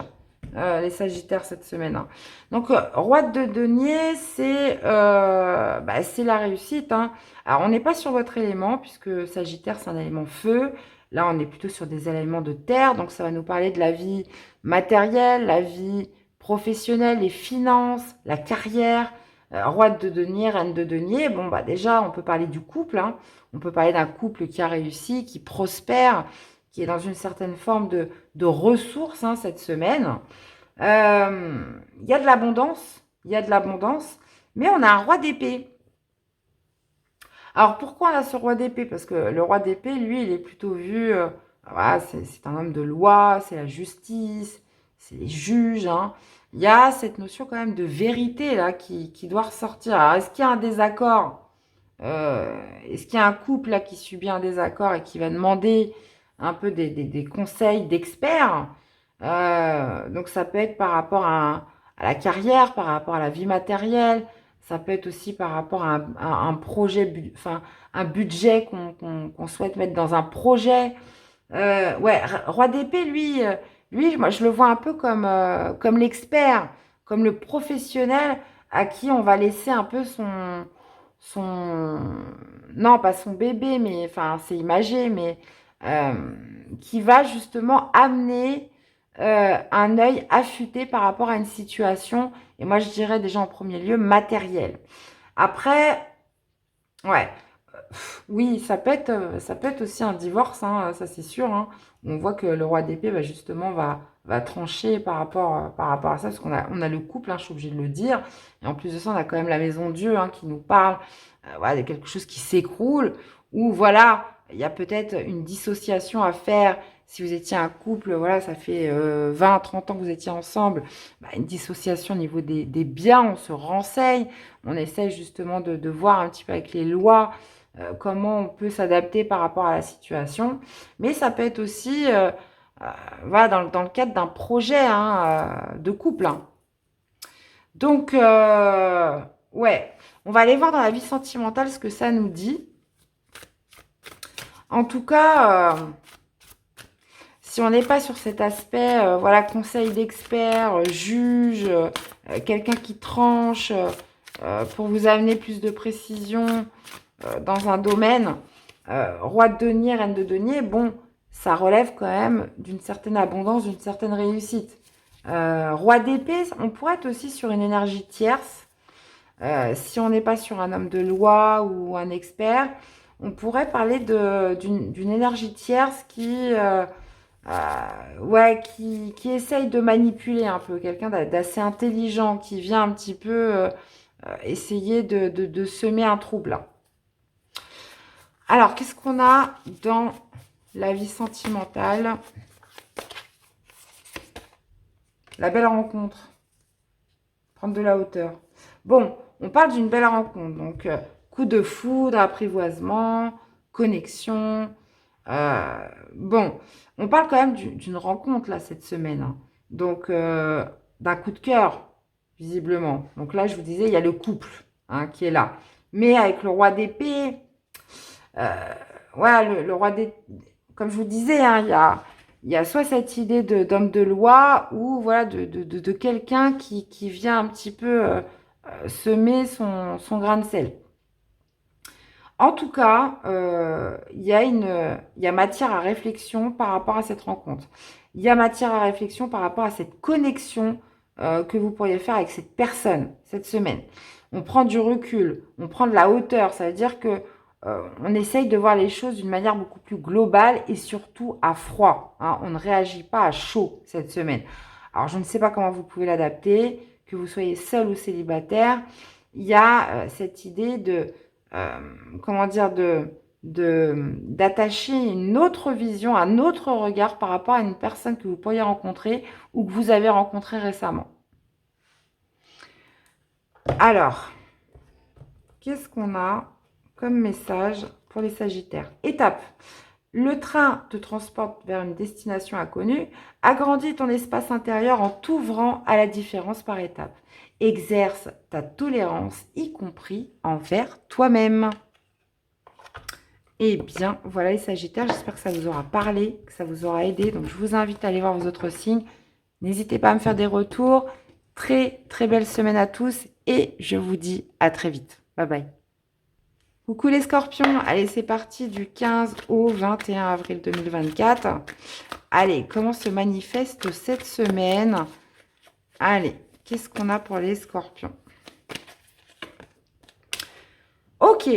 les Sagittaires cette semaine. Hein. Donc, roi de denier, c'est la réussite. Hein. Alors, on n'est pas sur votre élément, puisque Sagittaire, c'est un élément feu. Là, on est plutôt sur des éléments de terre. Donc, ça va nous parler de la vie matérielle, la vie professionnelle, les finances, la carrière. Roi de denier, reine de denier, bon, bah déjà, on peut parler du couple. Hein. On peut parler d'un couple qui a réussi, qui prospère, qui est dans une certaine forme de ressources hein, cette semaine. Il y a de l'abondance, mais on a un roi d'épée. Alors, pourquoi on a ce roi d'épée? Parce que le roi d'épée, lui, il est plutôt vu... voilà, c'est un homme de loi, c'est la justice, c'est les juges. Hein. Il y a cette notion quand même de vérité là qui doit ressortir. Alors, est-ce qu'il y a un désaccord? Est-ce qu'il y a un couple là qui subit un désaccord et qui va demander un peu des conseils d'experts? Donc, ça peut être par rapport à la carrière, par rapport à la vie matérielle. Ça peut être aussi par rapport à un projet, enfin, un budget qu'on souhaite mettre dans un projet. Ouais, roi d'épée, lui, moi, je le vois un peu comme l'expert, comme le professionnel à qui on va laisser un peu son, non, pas son bébé, mais, enfin, c'est imagé, mais euh, qui va justement amener un œil affûté par rapport à une situation, et moi, je dirais déjà en premier lieu matériel. Après, ouais, oui, ça peut être aussi un divorce, hein, ça c'est sûr. Hein. On voit que le roi d'épée justement va trancher par rapport à ça, parce on a le couple, hein, je suis obligée de le dire. Et en plus de ça, on a quand même la maison de Dieu hein, qui nous parle voilà, de quelque chose qui s'écroule, ou voilà, il y a peut-être une dissociation à faire. Si vous étiez un couple, voilà, ça fait 20, 30 ans que vous étiez ensemble, une dissociation au niveau des biens, on se renseigne, on essaie justement de voir un petit peu avec les lois comment on peut s'adapter par rapport à la situation. Mais ça peut être aussi voilà, dans le cadre d'un projet hein, de couple. Hein. Donc, ouais, on va aller voir dans la vie sentimentale ce que ça nous dit. En tout cas, si on n'est pas sur cet aspect, voilà, conseil d'expert, juge, quelqu'un qui tranche pour vous amener plus de précision, dans un domaine, roi de denier, reine de denier, bon, ça relève quand même d'une certaine abondance, d'une certaine réussite. Roi d'épée, on pourrait être aussi sur une énergie tierce. Si on n'est pas sur un homme de loi ou un expert, on pourrait parler d'une énergie tierce ouais, qui essaye de manipuler un peu, quelqu'un d'assez intelligent, qui vient un petit peu essayer de semer un trouble. Alors, qu'est-ce qu'on a dans la vie sentimentale? La belle rencontre. Prendre de la hauteur. Bon, on parle d'une belle rencontre. Donc, coup de foudre, apprivoisement, connexion. Bon, on parle quand même d'une rencontre, là, cette semaine. Hein. Donc, d'un coup de cœur, visiblement. Donc là, je vous disais, il y a le couple hein, qui est là. Mais avec le roi d'épée... voilà, le roi des... Comme je vous disais, hein, il y a soit cette idée d'homme de loi ou voilà, de quelqu'un qui vient un petit peu semer son grain de sel. En tout cas, il y a matière à réflexion par rapport à cette rencontre. Il y a matière à réflexion par rapport à cette connexion que vous pourriez faire avec cette personne cette semaine. On prend du recul, on prend de la hauteur. Ça veut dire que on essaye de voir les choses d'une manière beaucoup plus globale et surtout à froid. Hein. On ne réagit pas à chaud cette semaine. Alors, je ne sais pas comment vous pouvez l'adapter, que vous soyez seul ou célibataire. Il y a cette idée de, comment dire, d'attacher une autre vision, un autre regard par rapport à une personne que vous pourriez rencontrer ou que vous avez rencontrée récemment. Alors, qu'est-ce qu'on a comme message pour les Sagittaires? Étape. Le train te transporte vers une destination inconnue. Agrandis ton espace intérieur en t'ouvrant à la différence par étapes. Exerce ta tolérance, y compris envers toi-même. Eh bien, voilà les Sagittaires. J'espère que ça vous aura parlé, que ça vous aura aidé. Donc, je vous invite à aller voir vos autres signes. N'hésitez pas à me faire des retours. Très, très belle semaine à tous. Et je vous dis à très vite. Bye bye. Coucou les scorpions, allez c'est parti du 15 au 21 avril 2024. Allez, comment se manifeste cette semaine? Allez, qu'est-ce qu'on a pour les scorpions? Ok,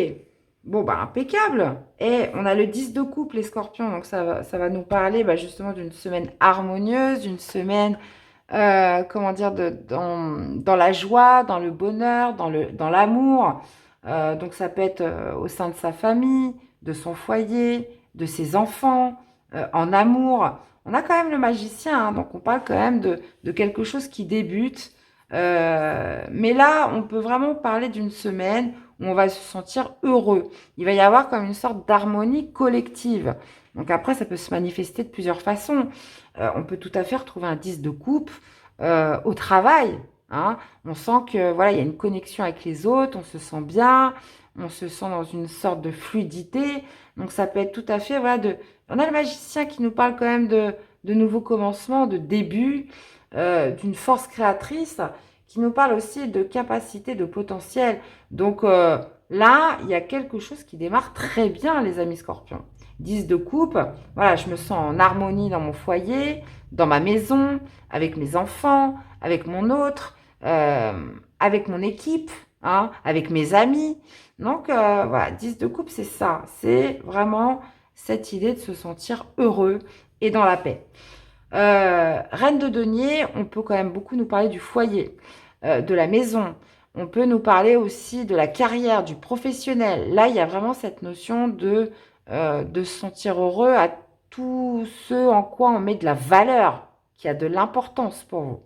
bon bah impeccable. Et on a le 10 de coupe les scorpions, donc ça va nous parler justement d'une semaine harmonieuse, d'une semaine, comment dire, dans la joie, dans le bonheur, dans l'amour. Donc ça peut être au sein de sa famille, de son foyer, de ses enfants, en amour. On a quand même le magicien, hein, donc on parle quand même de quelque chose qui débute. Mais là, on peut vraiment parler d'une semaine où on va se sentir heureux. Il va y avoir comme une sorte d'harmonie collective. Donc après, ça peut se manifester de plusieurs façons. On peut tout à fait retrouver un 10 de coupe au travail. Hein. On sent que voilà, il y a une connexion avec les autres, on se sent bien, on se sent dans une sorte de fluidité. Donc ça peut être tout à fait voilà on a le magicien qui nous parle quand même de nouveaux commencements, de débuts, d'une force créatrice, qui nous parle aussi de capacité, de potentiel. Donc là, il y a quelque chose qui démarre très bien, les amis scorpions. 10 de coupe, voilà, je me sens en harmonie dans mon foyer, dans ma maison, avec mes enfants, avec mon autre, avec mon équipe, hein, avec mes amis. Donc voilà, 10 de coupe, c'est ça. C'est vraiment cette idée de se sentir heureux et dans la paix. Reine de denier, on peut quand même beaucoup nous parler du foyer, de la maison. On peut nous parler aussi de la carrière, du professionnel. Là, il y a vraiment cette notion de se sentir heureux à tout ce en quoi on met de la valeur, qui a de l'importance pour vous.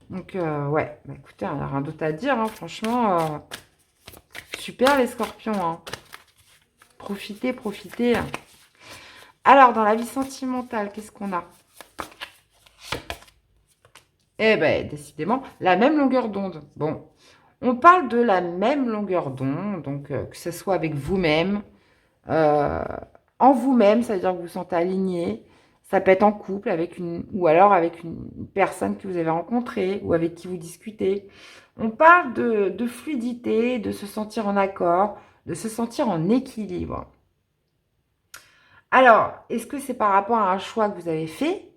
Donc, ouais, écoutez, il n'y a rien d'autre à dire, hein, franchement, super les scorpions. Hein. Profitez, profitez. Alors, dans la vie sentimentale, qu'est-ce qu'on a? Eh bien, décidément, la même longueur d'onde. Bon, on parle de la même longueur d'onde, donc que ce soit avec vous-même, en vous-même, ça veut dire que vous vous sentez aligné. Ça peut être en couple avec ou alors avec une personne que vous avez rencontrée ou avec qui vous discutez. On parle de fluidité, de se sentir en accord, de se sentir en équilibre. Alors, est-ce que c'est par rapport à un choix que vous avez fait?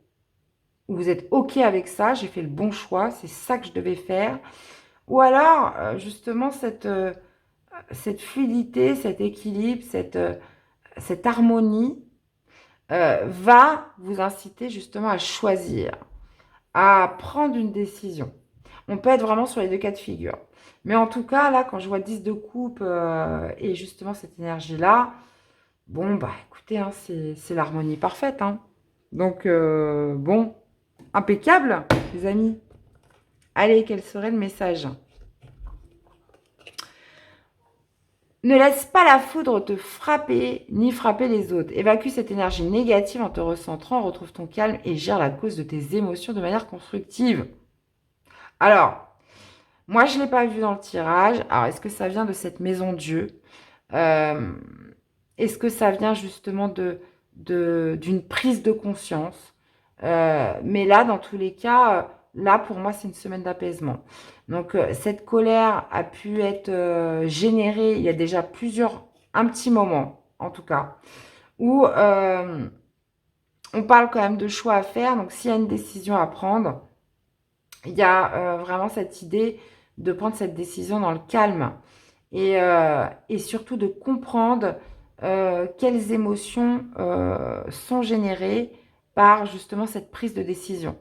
Où vous êtes OK avec ça, j'ai fait le bon choix, c'est ça que je devais faire. Ou alors, justement, cette fluidité, cet équilibre, cette harmonie va vous inciter justement à choisir, à prendre une décision. On peut être vraiment sur les deux cas de figure. Mais en tout cas, là, quand je vois 10 de coupe et justement cette énergie-là, bon, bah écoutez, hein, c'est l'harmonie parfaite. Hein. Donc, bon, impeccable, les amis. Allez, quel serait le message? Ne laisse pas la foudre te frapper, ni frapper les autres. Évacue cette énergie négative en te recentrant, retrouve ton calme et gère la cause de tes émotions de manière constructive. Alors, moi, je ne l'ai pas vu dans le tirage. Alors, est-ce que ça vient de cette maison de Dieu? Est-ce que ça vient justement d'une prise de conscience? Mais là, dans tous les cas, là, pour moi, c'est une semaine d'apaisement. Donc, cette colère a pu être générée il y a déjà un petit moment, en tout cas, où on parle quand même de choix à faire. Donc, s'il y a une décision à prendre, il y a vraiment cette idée de prendre cette décision dans le calme et surtout de comprendre quelles émotions sont générées par justement cette prise de décision.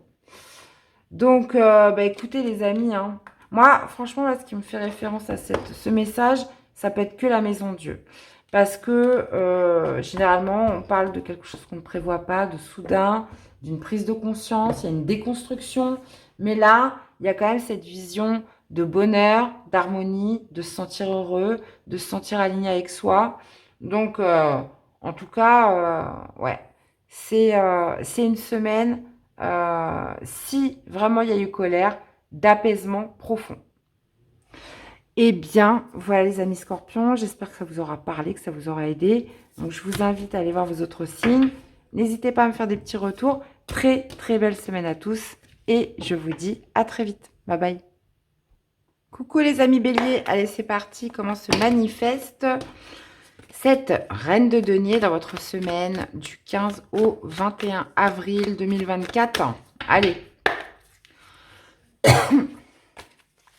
Donc, écoutez les amis, hein, moi franchement là, ce qui me fait référence à ce message, ça peut être que la maison de Dieu. Parce que généralement, on parle de quelque chose qu'on ne prévoit pas, de soudain, d'une prise de conscience, il y a une déconstruction. Mais là, il y a quand même cette vision de bonheur, d'harmonie, de se sentir heureux, de se sentir aligné avec soi. Donc, en tout cas, ouais, c'est une semaine, si vraiment il y a eu colère, d'apaisement profond. Eh bien, voilà les amis scorpions, j'espère que ça vous aura parlé, que ça vous aura aidé. Donc, je vous invite à aller voir vos autres signes. N'hésitez pas à me faire des petits retours. Très, très belle semaine à tous. Et je vous dis à très vite. Bye bye. Coucou les amis béliers. Allez, c'est parti. Comment se manifeste cette reine de denier dans votre semaine du 15 au 21 avril 2024? Allez.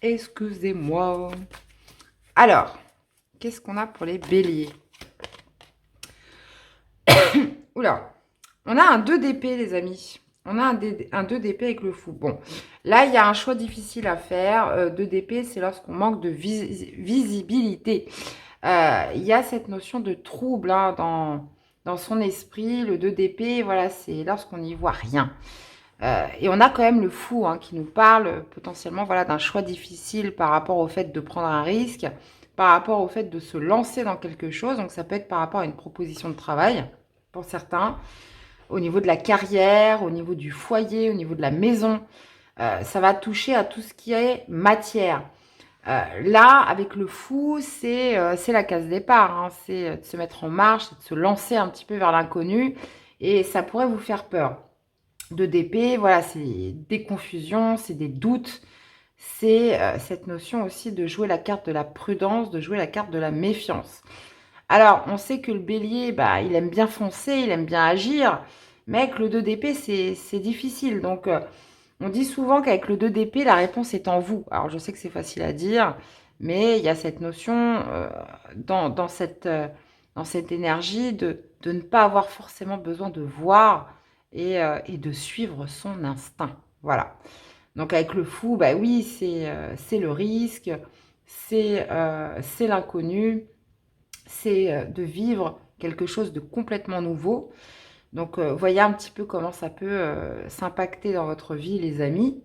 Excusez-moi. Alors, qu'est-ce qu'on a pour les béliers? Oula, on a un 2 d'épée, les amis. On a un 2 d'épée avec le fou. Bon, là, il y a un choix difficile à faire. 2 d'épée, c'est lorsqu'on manque de visibilité. Il y a cette notion de trouble hein, dans son esprit. Le 2 d'épée, voilà, c'est lorsqu'on n'y voit rien. Et on a quand même le fou hein, qui nous parle potentiellement voilà, d'un choix difficile par rapport au fait de prendre un risque, par rapport au fait de se lancer dans quelque chose. Donc ça peut être par rapport à une proposition de travail pour certains, au niveau de la carrière, au niveau du foyer, au niveau de la maison. Ça va toucher à tout ce qui est matière. Là, avec le fou, c'est la case départ. Hein. C'est de se mettre en marche, c'est de se lancer un petit peu vers l'inconnu. Et ça pourrait vous faire peur. 2 d'épée, voilà, c'est des confusions, c'est des doutes, c'est cette notion aussi de jouer la carte de la prudence, de jouer la carte de la méfiance. Alors, on sait que le bélier, bah, il aime bien foncer, il aime bien agir, mais avec le 2 d'épée, c'est difficile. Donc, on dit souvent qu'avec le 2 d'épée, la réponse est en vous. Alors, je sais que c'est facile à dire, mais il y a cette notion dans cette énergie de ne pas avoir forcément besoin de voir et de suivre son instinct. Voilà. Donc avec le fou, bah oui, c'est le risque, c'est l'inconnu, c'est de vivre quelque chose de complètement nouveau. Donc voyez un petit peu comment ça peut s'impacter dans votre vie, les amis.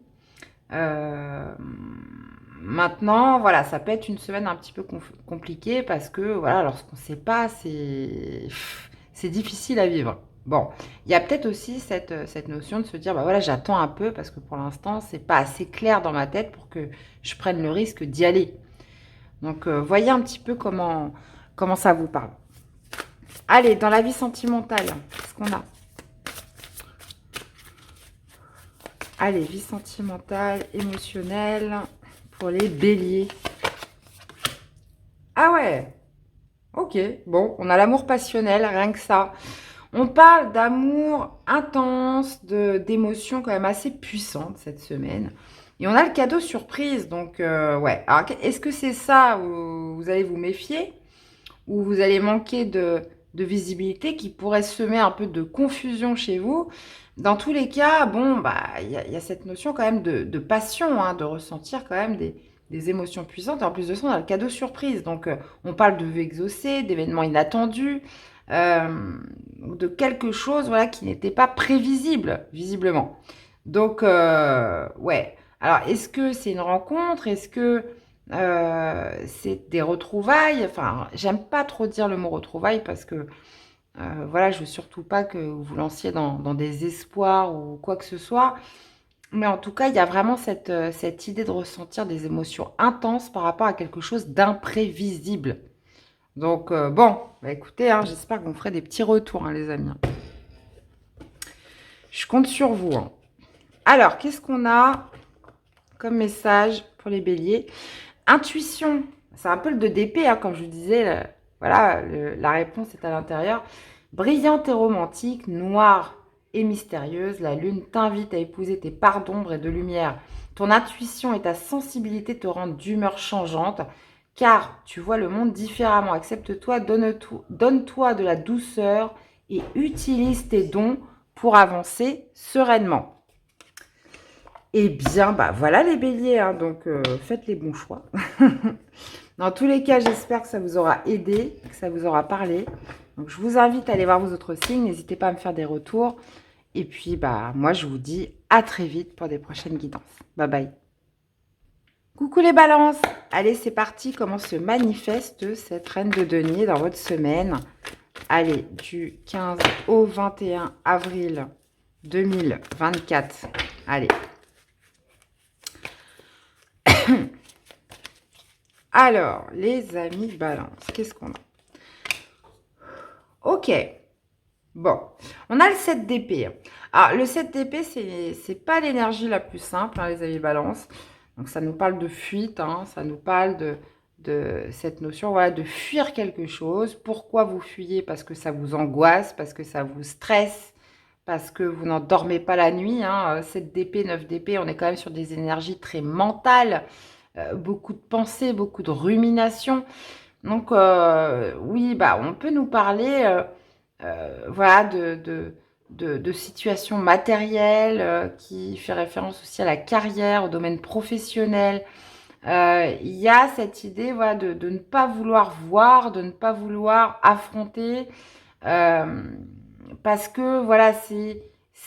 Maintenant, voilà, ça peut être une semaine un petit peu compliquée parce que voilà, lorsqu'on ne sait pas, c'est difficile à vivre. Bon, il y a peut-être aussi cette notion de se dire, bah voilà, j'attends un peu parce que pour l'instant, c'est pas assez clair dans ma tête pour que je prenne le risque d'y aller. Donc, voyez un petit peu comment ça vous parle. Allez, dans la vie sentimentale, qu'est-ce qu'on a? Allez, vie sentimentale, émotionnelle, pour les béliers. Ah ouais, ok, bon, on a l'amour passionnel, rien que ça. On parle d'amour intense, d'émotions quand même assez puissantes cette semaine. Et on a le cadeau surprise, donc ouais. Alors, est-ce que c'est ça où vous allez vous méfier ou vous allez manquer de visibilité qui pourrait semer un peu de confusion chez vous? Dans tous les cas, bon, bah, y a cette notion quand même de passion, hein, de ressentir quand même des émotions puissantes. Et en plus de ça, on a le cadeau surprise. Donc, on parle de vœux exaucés, d'événements inattendus, de quelque chose voilà, qui n'était pas prévisible, visiblement. Donc, ouais. Alors, est-ce que c'est une rencontre? Est-ce que c'est des retrouvailles? Enfin, j'aime pas trop dire le mot retrouvailles parce que voilà, je veux surtout pas que vous vous lanciez dans des espoirs ou quoi que ce soit. Mais en tout cas, il y a vraiment cette idée de ressentir des émotions intenses par rapport à quelque chose d'imprévisible. Donc, bon, bah écoutez, hein, j'espère que vous me ferez des petits retours, hein, les amis. Je compte sur vous. Hein. Alors, qu'est-ce qu'on a comme message pour les béliers? Intuition. C'est un peu le 2 d'épée, hein, comme je vous disais. Voilà, la réponse est à l'intérieur. Brillante et romantique, noire et mystérieuse, la lune t'invite à épouser tes parts d'ombre et de lumière. Ton intuition et ta sensibilité te rendent d'humeur changeante. car tu vois le monde différemment. Accepte-toi, donne-toi de la douceur et utilise tes dons pour avancer sereinement. Eh bien, bah voilà les béliers, hein, donc faites les bons choix. Dans tous les cas, j'espère que ça vous aura aidé, que ça vous aura parlé. Donc, je vous invite à aller voir vos autres signes. N'hésitez pas à me faire des retours. Et puis, bah, moi, je vous dis à très vite pour des prochaines guidances. Bye bye. Coucou les balances. Allez, c'est parti. Comment se manifeste cette reine de denier dans votre semaine? Allez, du 15 au 21 avril 2024. Allez. Alors, les amis balance, qu'est-ce qu'on a? Ok. Bon, on a le 7 d'épée. Alors, le 7 d'épée, c'est pas l'énergie la plus simple, hein, les amis balance. Donc, ça nous parle de fuite, hein, ça nous parle de cette notion, voilà, de fuir quelque chose. Pourquoi vous fuyez? Parce que ça vous angoisse, parce que ça vous stresse, parce que vous n'en dormez pas la nuit. Hein. 7 d'épée, 9 d'épée, on est quand même sur des énergies très mentales, beaucoup de pensées, beaucoup de ruminations. Donc, oui, bah, on peut nous parler voilà, de situations matérielles qui fait référence aussi à la carrière, au domaine professionnel. Il y a cette idée voilà, de ne pas vouloir voir, de ne pas vouloir affronter, euh, parce que voilà, c'est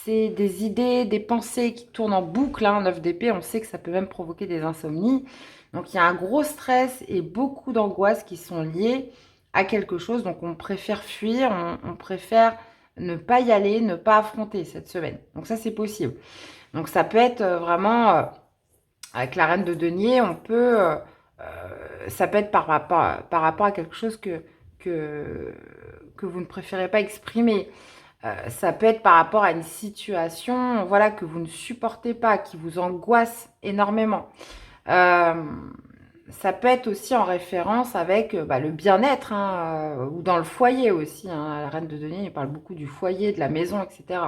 des idées, des pensées qui tournent en boucle. Hein, 9 d'épée, on sait que ça peut même provoquer des insomnies. Donc il y a un gros stress et beaucoup d'angoisses qui sont liées à quelque chose. Donc on préfère fuir, on préfère ne pas y aller, ne pas affronter cette semaine. Donc ça, c'est possible. Donc ça peut être vraiment, avec la reine de denier, on peut, ça peut être par rapport à quelque chose que, que vous ne préférez pas exprimer. Ça peut être par rapport à une situation voilà, que vous ne supportez pas, qui vous angoisse énormément. Euh, Ça peut être aussi en référence avec bah, le bien-être hein, ou dans le foyer aussi. Hein. La reine de denier, il parle beaucoup du foyer, de la maison, etc.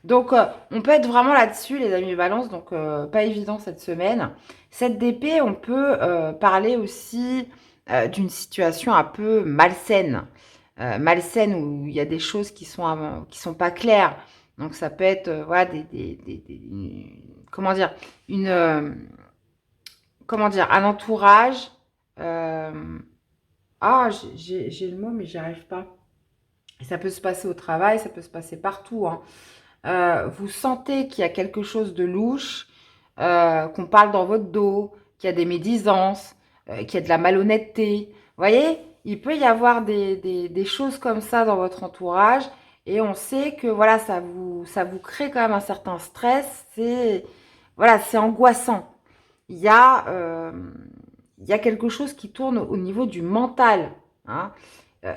Donc, on peut être vraiment là-dessus, les amis balance. Donc, pas évident cette semaine. Cette d'épée, on peut parler aussi d'une situation un peu malsaine. Malsaine où il y a des choses qui sont pas claires. Donc, ça peut être voilà, comment dire, une comment dire, un entourage. euh, Ah, j'ai le mot, mais j'y arrive pas. Et ça peut se passer au travail, ça peut se passer partout. Hein. Vous sentez qu'il y a quelque chose de louche, qu'on parle dans votre dos, qu'il y a des médisances, qu'il y a de la malhonnêteté. Vous voyez, il peut y avoir des choses comme ça dans votre entourage. Et on sait que voilà, ça vous crée quand même un certain stress. Voilà, c'est angoissant. Il y a, euh, il y a quelque chose qui tourne au niveau du mental, hein,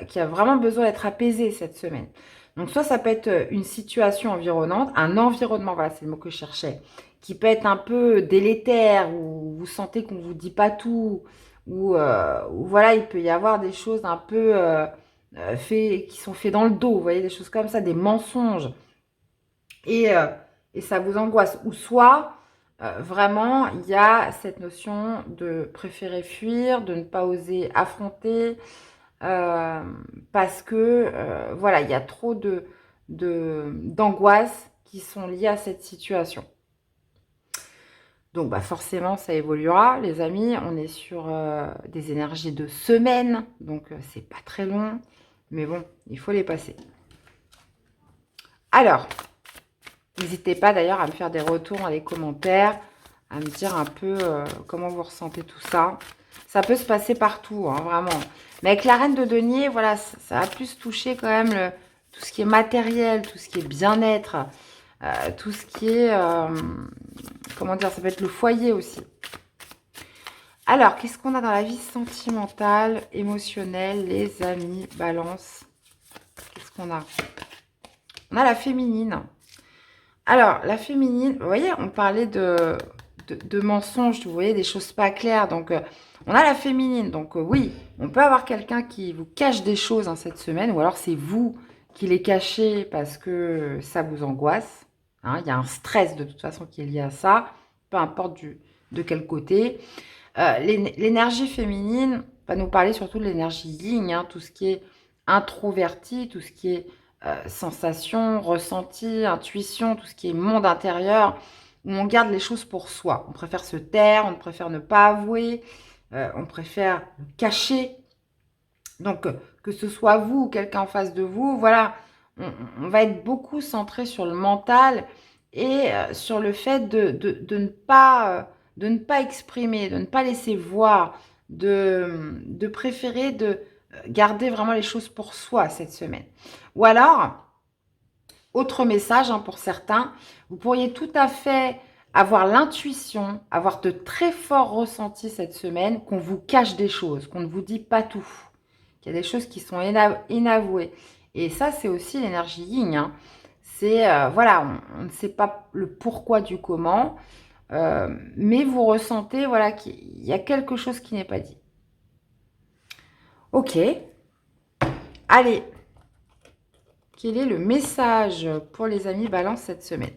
qui a vraiment besoin d'être apaisé cette semaine. Donc soit ça peut être une situation environnante, un environnement, voilà, c'est le mot que je cherchais, qui peut être un peu délétère, où vous sentez qu'on ne vous dit pas tout, ou voilà, il peut y avoir des choses un peu qui sont faites dans le dos, vous voyez, des choses comme ça, des mensonges, et, euh, et ça vous angoisse. Ou soit, vraiment, il y a cette notion de préférer fuir, de ne pas oser affronter, euh, parce que, voilà, il y a trop d'angoisses qui sont liées à cette situation. Donc, bah, forcément, ça évoluera, les amis. On est sur des énergies de semaine, donc c'est pas très long. Mais bon, il faut les passer. Alors, n'hésitez pas d'ailleurs à me faire des retours dans les commentaires, à me dire un peu comment vous ressentez tout ça. Ça peut se passer partout, hein, vraiment. Mais avec la reine de denier, voilà, ça a plus touché quand même tout ce qui est matériel, tout ce qui est bien-être, tout ce qui est, comment dire, ça peut être le foyer aussi. Alors, qu'est-ce qu'on a dans la vie sentimentale, émotionnelle, les amis, balance? Qu'est-ce qu'on a? On a la féminine. Alors, la féminine, vous voyez, on parlait de mensonges, vous voyez, des choses pas claires. Donc, on a la féminine. Donc, oui, on peut avoir quelqu'un qui vous cache des choses hein, cette semaine, ou alors c'est vous qui les cachez parce que ça vous angoisse. Hein, il y a un stress de toute façon qui est lié à ça, peu importe de quel côté. L'énergie féminine va nous parler surtout de l'énergie yin, hein, tout ce qui est introverti, tout ce qui est sensation, ressenti, intuition, tout ce qui est monde intérieur, où on garde les choses pour soi. On préfère se taire, on préfère ne pas avouer, on préfère cacher. Donc, que ce soit vous ou quelqu'un en face de vous, voilà, on va être beaucoup centré sur le mental et sur le fait de ne pas exprimer, de ne pas laisser voir, de préférer de garder vraiment les choses pour soi cette semaine. Ou alors, autre message hein, pour certains, vous pourriez tout à fait avoir l'intuition, avoir de très forts ressentis cette semaine, qu'on vous cache des choses, qu'on ne vous dit pas tout, qu'il y a des choses qui sont inavouées. Et ça, c'est aussi l'énergie yin. Hein. C'est, voilà, on ne sait pas le pourquoi du comment, mais vous ressentez, voilà, qu'il y a quelque chose qui n'est pas dit. Ok. Allez. Quel est le message pour les amis Balance cette semaine?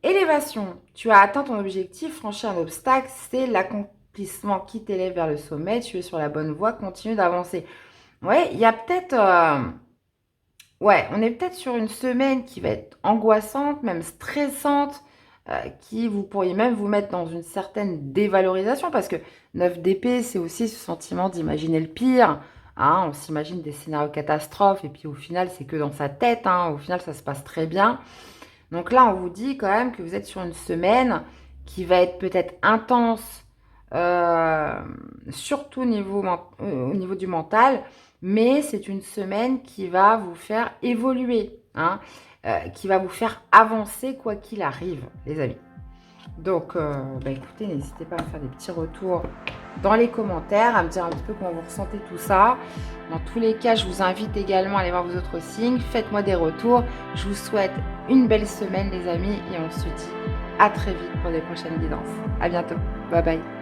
Élévation. Tu as atteint ton objectif, franchi un obstacle, c'est l'accomplissement qui t'élève vers le sommet. Tu es sur la bonne voie, continue d'avancer. Ouais, il y a peut-être... ouais, on est peut-être sur une semaine qui va être angoissante, même stressante, qui vous pourriez même vous mettre dans une certaine dévalorisation parce que 9 d'épée, c'est aussi ce sentiment d'imaginer le pire. Hein, on s'imagine des scénarios catastrophes et puis au final, c'est que dans sa tête. Hein, au final, ça se passe très bien. Donc là, on vous dit quand même que vous êtes sur une semaine qui va être peut-être intense, surtout au niveau du mental, mais c'est une semaine qui va vous faire évoluer, hein, qui va vous faire avancer quoi qu'il arrive, les amis. Donc, écoutez, n'hésitez pas à me faire des petits retours dans les commentaires, à me dire un petit peu comment vous ressentez tout ça. Dans tous les cas, je vous invite également à aller voir vos autres signes. Faites-moi des retours. Je vous souhaite une belle semaine, les amis, et on se dit à très vite pour des prochaines guidances. À bientôt. Bye bye.